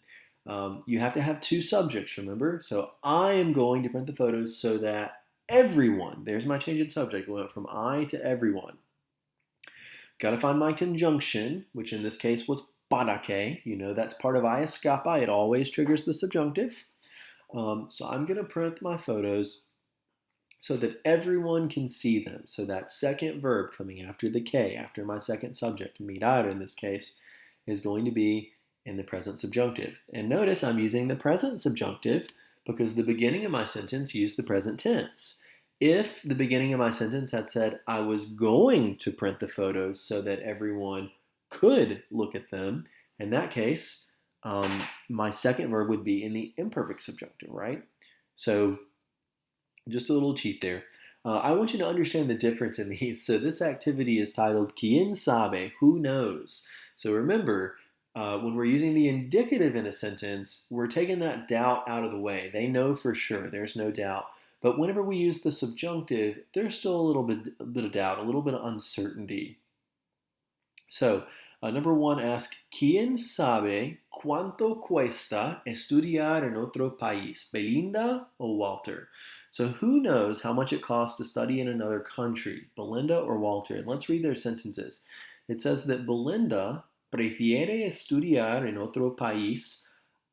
You have to have 2 subjects, remember? So I am going to print the photos so that everyone, there's my change in subject, we went from I to everyone. Got to find my conjunction, which in this case was para qué. You know that's part of I escapa. It always triggers the subjunctive. So I'm going to print my photos so that everyone can see them. So that second verb coming after the que, after my second subject, mirar in this case, is going to be in the present subjunctive. And notice I'm using the present subjunctive because the beginning of my sentence used the present tense. If the beginning of my sentence had said, I was going to print the photos so that everyone could look at them, in that case, my second verb would be in the imperfect subjunctive, right? So just a little cheat there. I want you to understand the difference in these. So this activity is titled Quien sabe, who knows? So remember, when we're using the indicative in a sentence, we're taking that doubt out of the way. They know for sure, there's no doubt. But whenever we use the subjunctive, there's still a little bit of doubt, a little bit of uncertainty. So, number one, ask, ¿Quién sabe cuánto cuesta estudiar en otro país? Belinda or Walter? So, who knows how much it costs to study in another country? Belinda or Walter? And let's read their sentences. It says that Belinda prefiere estudiar en otro país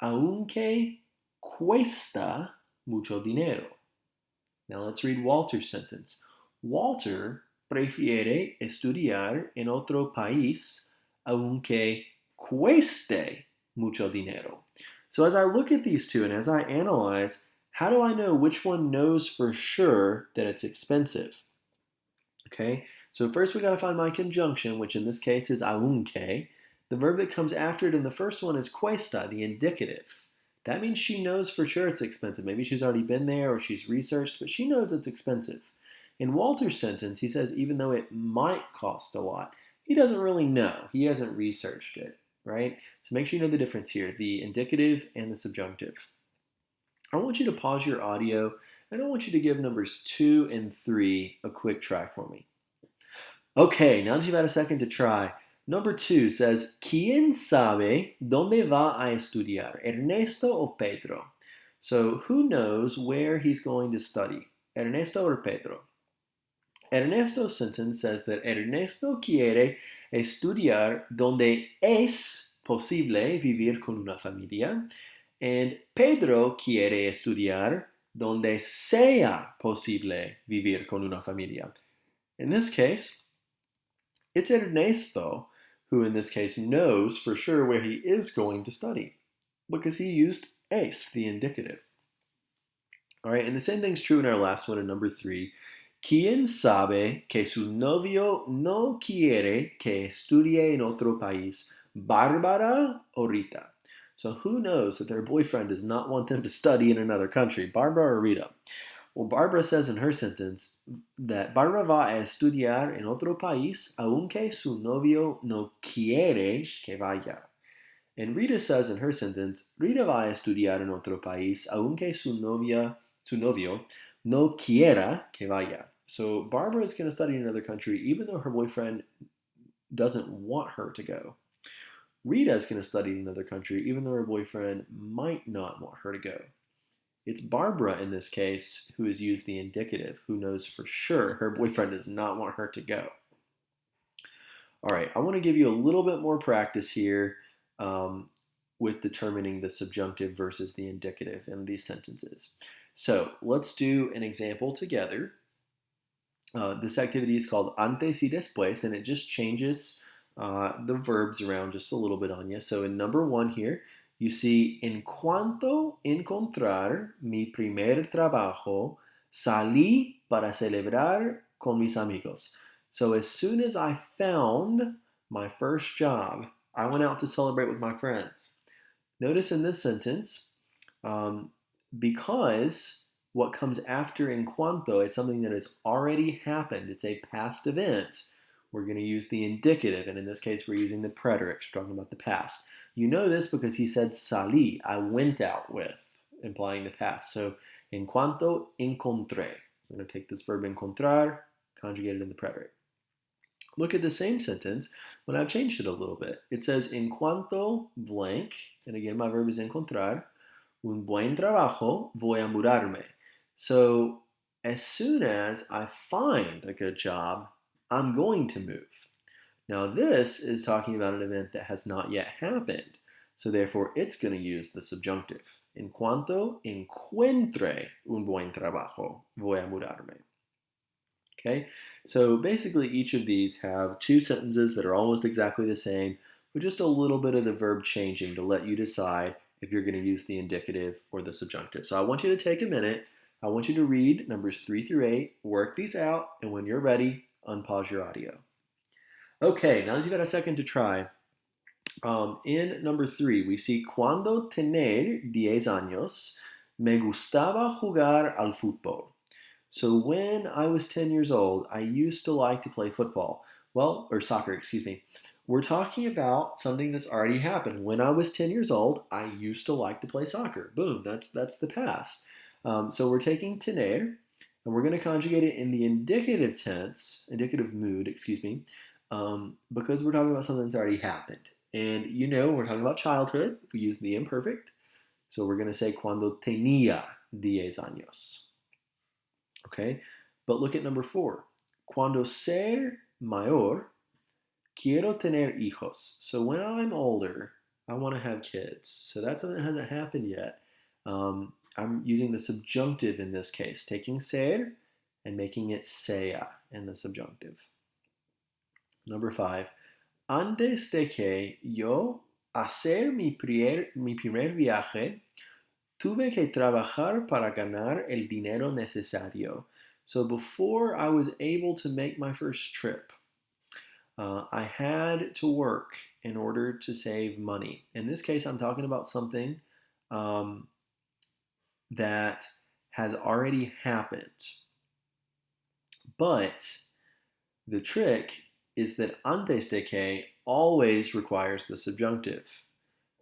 aunque cuesta mucho dinero. Now let's read Walter's sentence. Walter prefiere estudiar en otro país aunque cueste mucho dinero. So as I look at these two and as I analyze, how do I know which one knows for sure that it's expensive? Okay, so first we got to find my conjunction, which in this case is aunque. The verb that comes after it in the first one is cuesta, the indicative. That means she knows for sure it's expensive. Maybe she's already been there or she's researched, but she knows it's expensive. In Walter's sentence, he says even though it might cost a lot, he doesn't really know. He hasn't researched it, right? So make sure you know the difference here, the indicative and the subjunctive. I want you to pause your audio and I want you to give numbers 2 and 3 a quick try for me. Okay, now that you've had a second to try, number 2 says, ¿Quién sabe dónde va a estudiar, Ernesto o Pedro? So who knows where he's going to study, Ernesto or Pedro? Ernesto's sentence says that Ernesto quiere estudiar donde es posible vivir con una familia, and Pedro quiere estudiar donde sea posible vivir con una familia. In this case, it's Ernesto who in this case knows for sure where he is going to study because he used es, the indicative. All right, and the same thing's true in our last one in number 3. ¿Quién sabe que su novio no quiere que estudie en otro país, Bárbara o Rita? So who knows that their boyfriend does not want them to study in another country, Barbara or Rita? Well, Barbara says in her sentence that Barbara va a estudiar en otro país aunque su novio no quiere que vaya. And Rita says in her sentence, Rita va a estudiar en otro país aunque su novio no quiera que vaya. So Barbara is going to study in another country even though her boyfriend doesn't want her to go. Rita is going to study in another country even though her boyfriend might not want her to go. It's Barbara in this case who has used the indicative, who knows for sure her boyfriend does not want her to go. All right, I want to give you a little bit more practice here with determining the subjunctive versus the indicative in these sentences. So let's do an example together. This activity is called antes y después, and it just changes the verbs around just a little bit on you. So in number 1 here, you see, en cuanto encontrar mi primer trabajo, salí para celebrar con mis amigos. So as soon as I found my first job, I went out to celebrate with my friends. Notice in this sentence, because what comes after en cuanto is something that has already happened, it's a past event, we're going to use the indicative, and in this case we're using the preterite, talking about the past. You know this because he said salí, I went out with, implying the past. So, en cuanto encontré. I'm going to take this verb encontrar, conjugate it in the preterite. Look at the same sentence, but I've changed it a little bit. It says, en cuanto blank, and again my verb is encontrar, un buen trabajo, voy a mudarme. So, as soon as I find a good job, I'm going to move. Now this is talking about an event that has not yet happened. So therefore it's going to use the subjunctive. En cuanto encuentre un buen trabajo, voy a mudarme. Okay, so basically each of these have two sentences that are almost exactly the same, with just a little bit of the verb changing to let you decide if you're going to use the indicative or the subjunctive. So I want you to take a minute. I want you to read numbers 3 through 8, work these out, and when you're ready, unpause your audio. Okay, now that you've got a second to try, in number 3, we see cuando tener 10 años, me gustaba jugar al fútbol. So when I was 10 years old, I used to like to play football. Well, or soccer, excuse me. We're talking about something that's already happened. When I was 10 years old, I used to like to play soccer. Boom, that's the past. So we're taking tener, and we're going to conjugate it in the indicative tense, indicative mood, excuse me, because we're talking about something that's already happened. And you know, we're talking about childhood. We use the imperfect. So we're going to say cuando tenía 10 años. Okay, but look at number 4. Cuando ser mayor, quiero tener hijos. So when I'm older, I want to have kids. So that's something that hasn't happened yet. I'm using the subjunctive in this case, taking ser and making it sea in the subjunctive. Number 5. Antes de que yo hacer mi primer viaje, tuve que trabajar para ganar el dinero necesario. So before I was able to make my first trip, I had to work in order to save money. In this case, I'm talking about something that has already happened. But the trick is that antes de que always requires the subjunctive.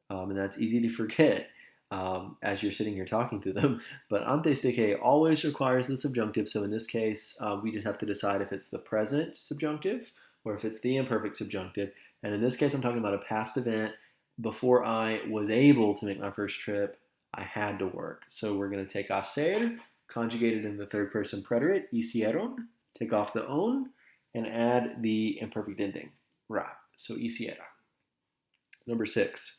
And that's easy to forget as you're sitting here talking to them. But antes de que always requires the subjunctive. So in this case, we just have to decide if it's the present subjunctive or if it's the imperfect subjunctive. And in this case, I'm talking about a past event. Before I was able to make my first trip, I had to work. So we're going to take hacer, conjugated in the third person preterite, hicieron, take off the on, and add the imperfect ending, ra. So hiciera. Number 6.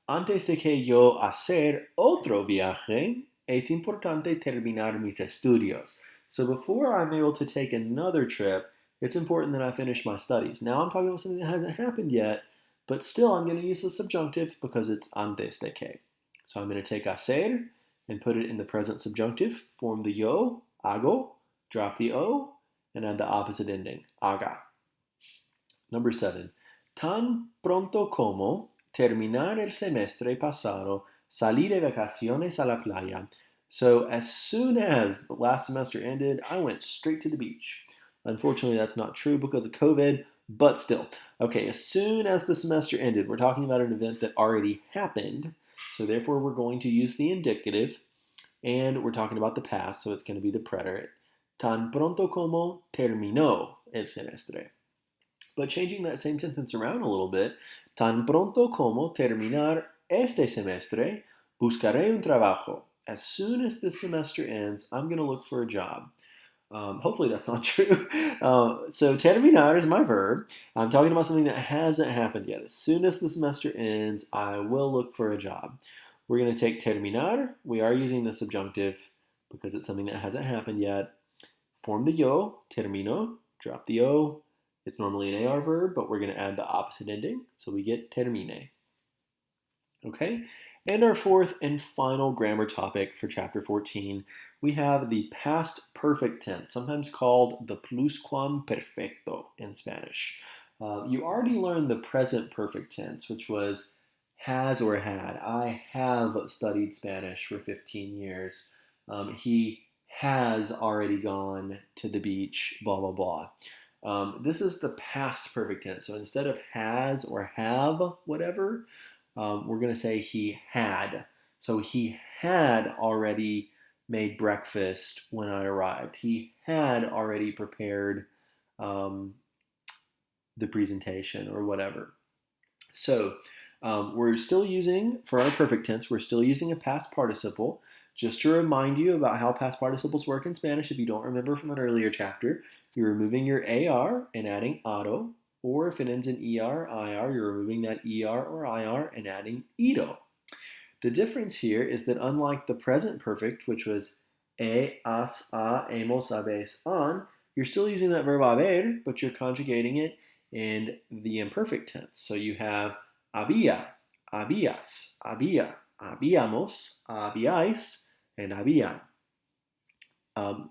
Antes de que yo hacer otro viaje, es importante terminar mis estudios. So before I'm able to take another trip, it's important that I finish my studies. Now I'm talking about something that hasn't happened yet, but still I'm going to use the subjunctive because it's antes de que. So I'm going to take hacer and put it in the present subjunctive, form the yo, hago, drop the o, and add the opposite ending, haga. Number 7. Tan pronto como terminar el semestre pasado, salí de vacaciones a la playa. So as soon as the last semester ended, I went straight to the beach. Unfortunately, that's not true because of COVID, but still. Okay, as soon as the semester ended, we're talking about an event that already happened. So therefore, we're going to use the indicative, and we're talking about the past, so it's going to be the preterite. Tan pronto como terminó el semestre. But changing that same sentence around a little bit, tan pronto como terminar este semestre, buscaré un trabajo. As soon as this semester ends, I'm going to look for a job. Hopefully that's not true. So terminar is my verb. I'm talking about something that hasn't happened yet. As soon as the semester ends, I will look for a job. We're going to take terminar. We are using the subjunctive because it's something that hasn't happened yet. Form the yo, termino, drop the o. It's normally an AR verb, but we're going to add the opposite ending. So we get termine. Okay? And our fourth and final grammar topic for chapter 14, we have the past perfect tense, sometimes called the pluscuamperfecto in Spanish. You already learned the present perfect tense, which was has or had. I have studied Spanish for 15 years. He has already gone to the beach, blah, blah, blah. This is the past perfect tense. So instead of has or have whatever, we're going to say he had. So he had already made breakfast when I arrived. He had already prepared the presentation or whatever. So we're still using, for our perfect tense, we're still using a past participle. Just to remind you about how past participles work in Spanish, if you don't remember from an earlier chapter, you're removing your AR and adding ado. Or if it ends in ER, IR, you're removing that ER or IR and adding ido. The difference here is that unlike the present perfect, which was as, a, hemos, habéis, on, you're still using that verb haber, but you're conjugating it in the imperfect tense. So you have había, habías, había, habíamos, habíais, and habían.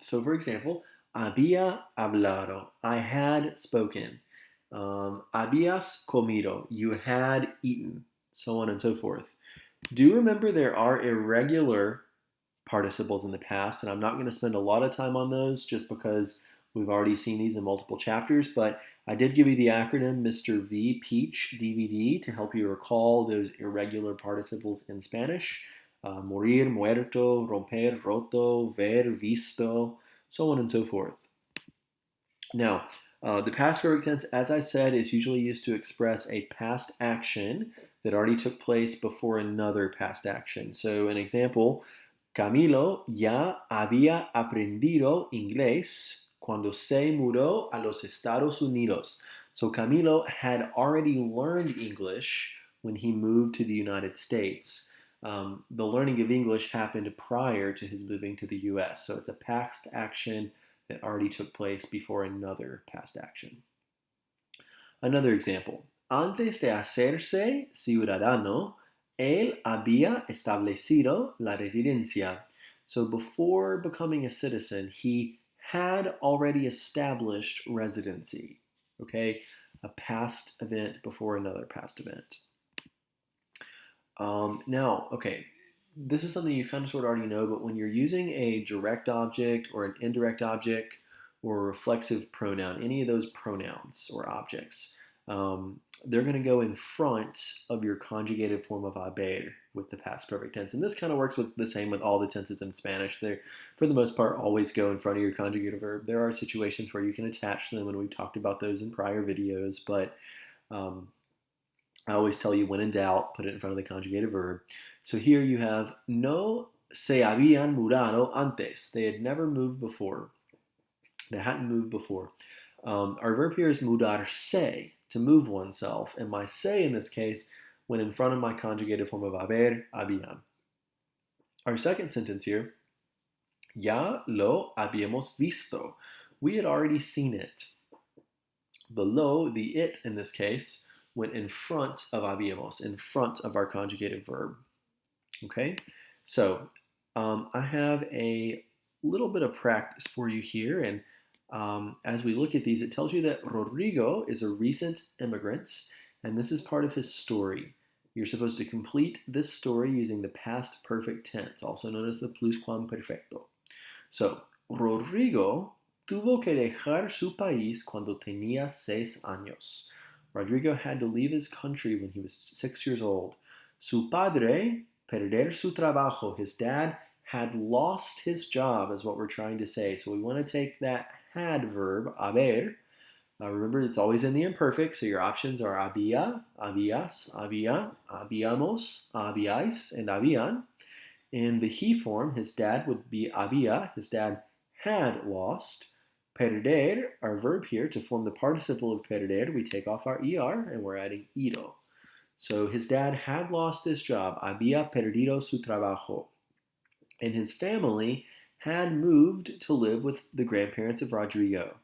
So for example, había hablado, I had spoken. Habías comido, you had eaten, so on and so forth. Do remember there are irregular participles in the past, and I'm not going to spend a lot of time on those just because we've already seen these in multiple chapters, but I did give you the acronym Mr. V Peach DVD to help you recall those irregular participles in Spanish. Morir, muerto, romper, roto, ver, visto, so on and so forth. Now, the past perfect tense, as I said, is usually used to express a past action that already took place before another past action. So, an example, Camilo ya había aprendido inglés cuando se mudó a los Estados Unidos. So, Camilo had already learned English when he moved to the United States. The learning of English happened prior to his moving to the US. So, it's a past action that already took place before another past action. Another example. Antes de hacerse ciudadano, él había establecido la residencia. So before becoming a citizen, he had already established residency. Okay, a past event before another past event. Now, okay, this is something you kind of sort of already know, but when you're using a direct object or an indirect object or a reflexive pronoun, any of those pronouns or objects, they're going to go in front of your conjugated form of haber with the past perfect tense. And this kind of works with the same with all the tenses in Spanish. They, for the most part, always go in front of your conjugated verb. There are situations where you can attach them, and we've talked about those in prior videos, but I always tell you, when in doubt, put it in front of the conjugated verb. So here you have no se habían mudado antes. They had never moved before. They hadn't moved before. Our verb here is mudarse, to move oneself. And my se in this case went in front of my conjugated form of haber, habían. Our second sentence here, ya lo habíamos visto. We had already seen it. The lo, the it in this case, went in front of habíamos, in front of our conjugated verb. Okay, so I have a little bit of practice for you here, and as we look at these, it tells you that Rodrigo is a recent immigrant, and this is part of his story. You're supposed to complete this story using the past perfect tense, also known as the pluscuamperfecto. So, Rodrigo tuvo que dejar su país cuando tenía 6 años. Rodrigo had to leave his country when he was 6 years old. Su padre perder su trabajo. His dad had lost his job, is what we're trying to say. So we want to take that had verb, haber. Remember, it's always in the imperfect, so your options are había, habías, había, habíamos, habíais, and habían. In the he form, his dad would be había. His dad had lost. Perder, our verb here, to form the participle of perder, we take off our er and we're adding ido. So his dad had lost his job. Había perdido su trabajo. And his family had moved to live with the grandparents of Rodrigo.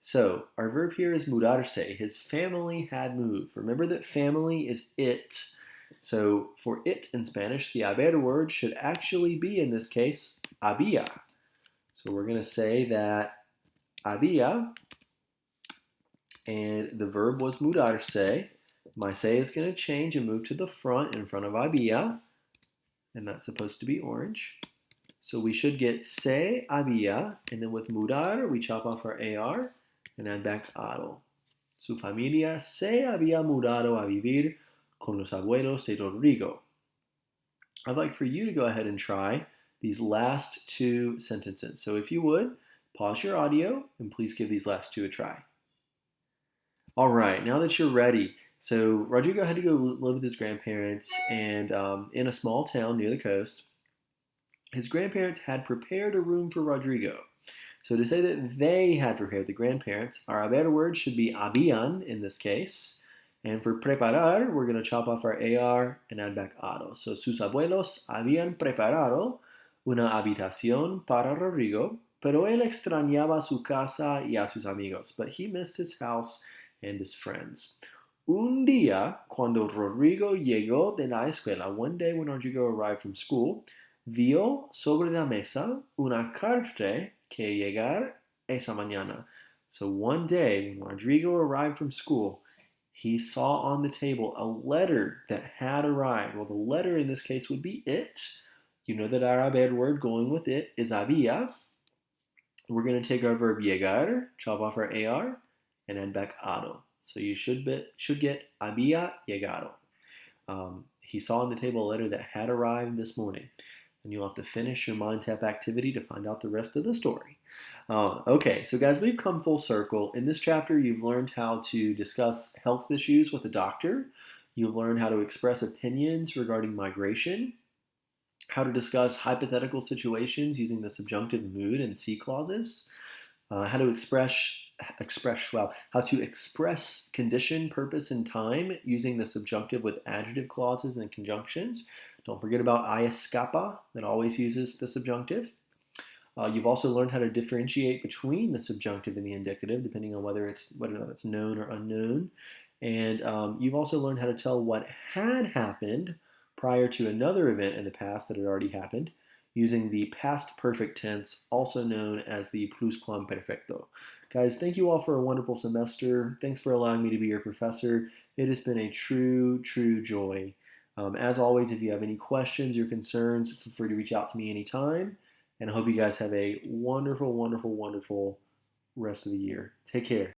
So our verb here is mudarse. His family had moved. Remember that family is it. So for it in Spanish, the haber word should actually be, in this case, había. So we're going to say that había, and the verb was mudarse. My se is going to change and move to the front in front of había, and that's supposed to be orange. So we should get se había, and then with mudar, we chop off our ar and add back ado. Su familia se había mudado a vivir con los abuelos de Rodrigo. I'd like for you to go ahead and try these last two sentences. So if you would, pause your audio and please give these last two a try. All right, now that you're ready, so Rodrigo had to go live with his grandparents and in a small town near the coast. His grandparents had prepared a room for Rodrigo. So to say that they had prepared, the grandparents, our haber word should be habían in this case. And for preparar, we're going to chop off our AR and add back ado. So sus abuelos habían preparado una habitación para Rodrigo, pero él extrañaba su casa y a sus amigos. But he missed his house and his friends. Un día, cuando Rodrigo llegó de la escuela, one day when Rodrigo arrived from school, vio sobre la mesa una carta que llegar esa mañana. So one day when Rodrigo arrived from school, he saw on the table a letter that had arrived. Well, the letter in this case would be it. You know that our bad word going with it is había. We're going to take our verb llegar, chop off our AR, and add back ado. So you should get había llegado. He saw on the table a letter that had arrived this morning. And you'll have to finish your mind tap activity to find out the rest of the story. Okay, so guys, we've come full circle. In this chapter, you've learned how to discuss health issues with a doctor. You've learned how to express opinions regarding migration, how to discuss hypothetical situations using the subjunctive mood and C clauses, how to express condition, purpose, and time using the subjunctive with adjective clauses and conjunctions. Don't forget about I escapa, that always uses the subjunctive. You've also learned how to differentiate between the subjunctive and the indicative, depending on whether it's known or unknown. And you've also learned how to tell what had happened prior to another event in the past that had already happened, using the past perfect tense, also known as the pluscuamperfecto. Guys, thank you all for a wonderful semester. Thanks for allowing me to be your professor. It has been a true joy. As always, if you have any questions or concerns, feel free to reach out to me anytime. And I hope you guys have a wonderful rest of the year. Take care.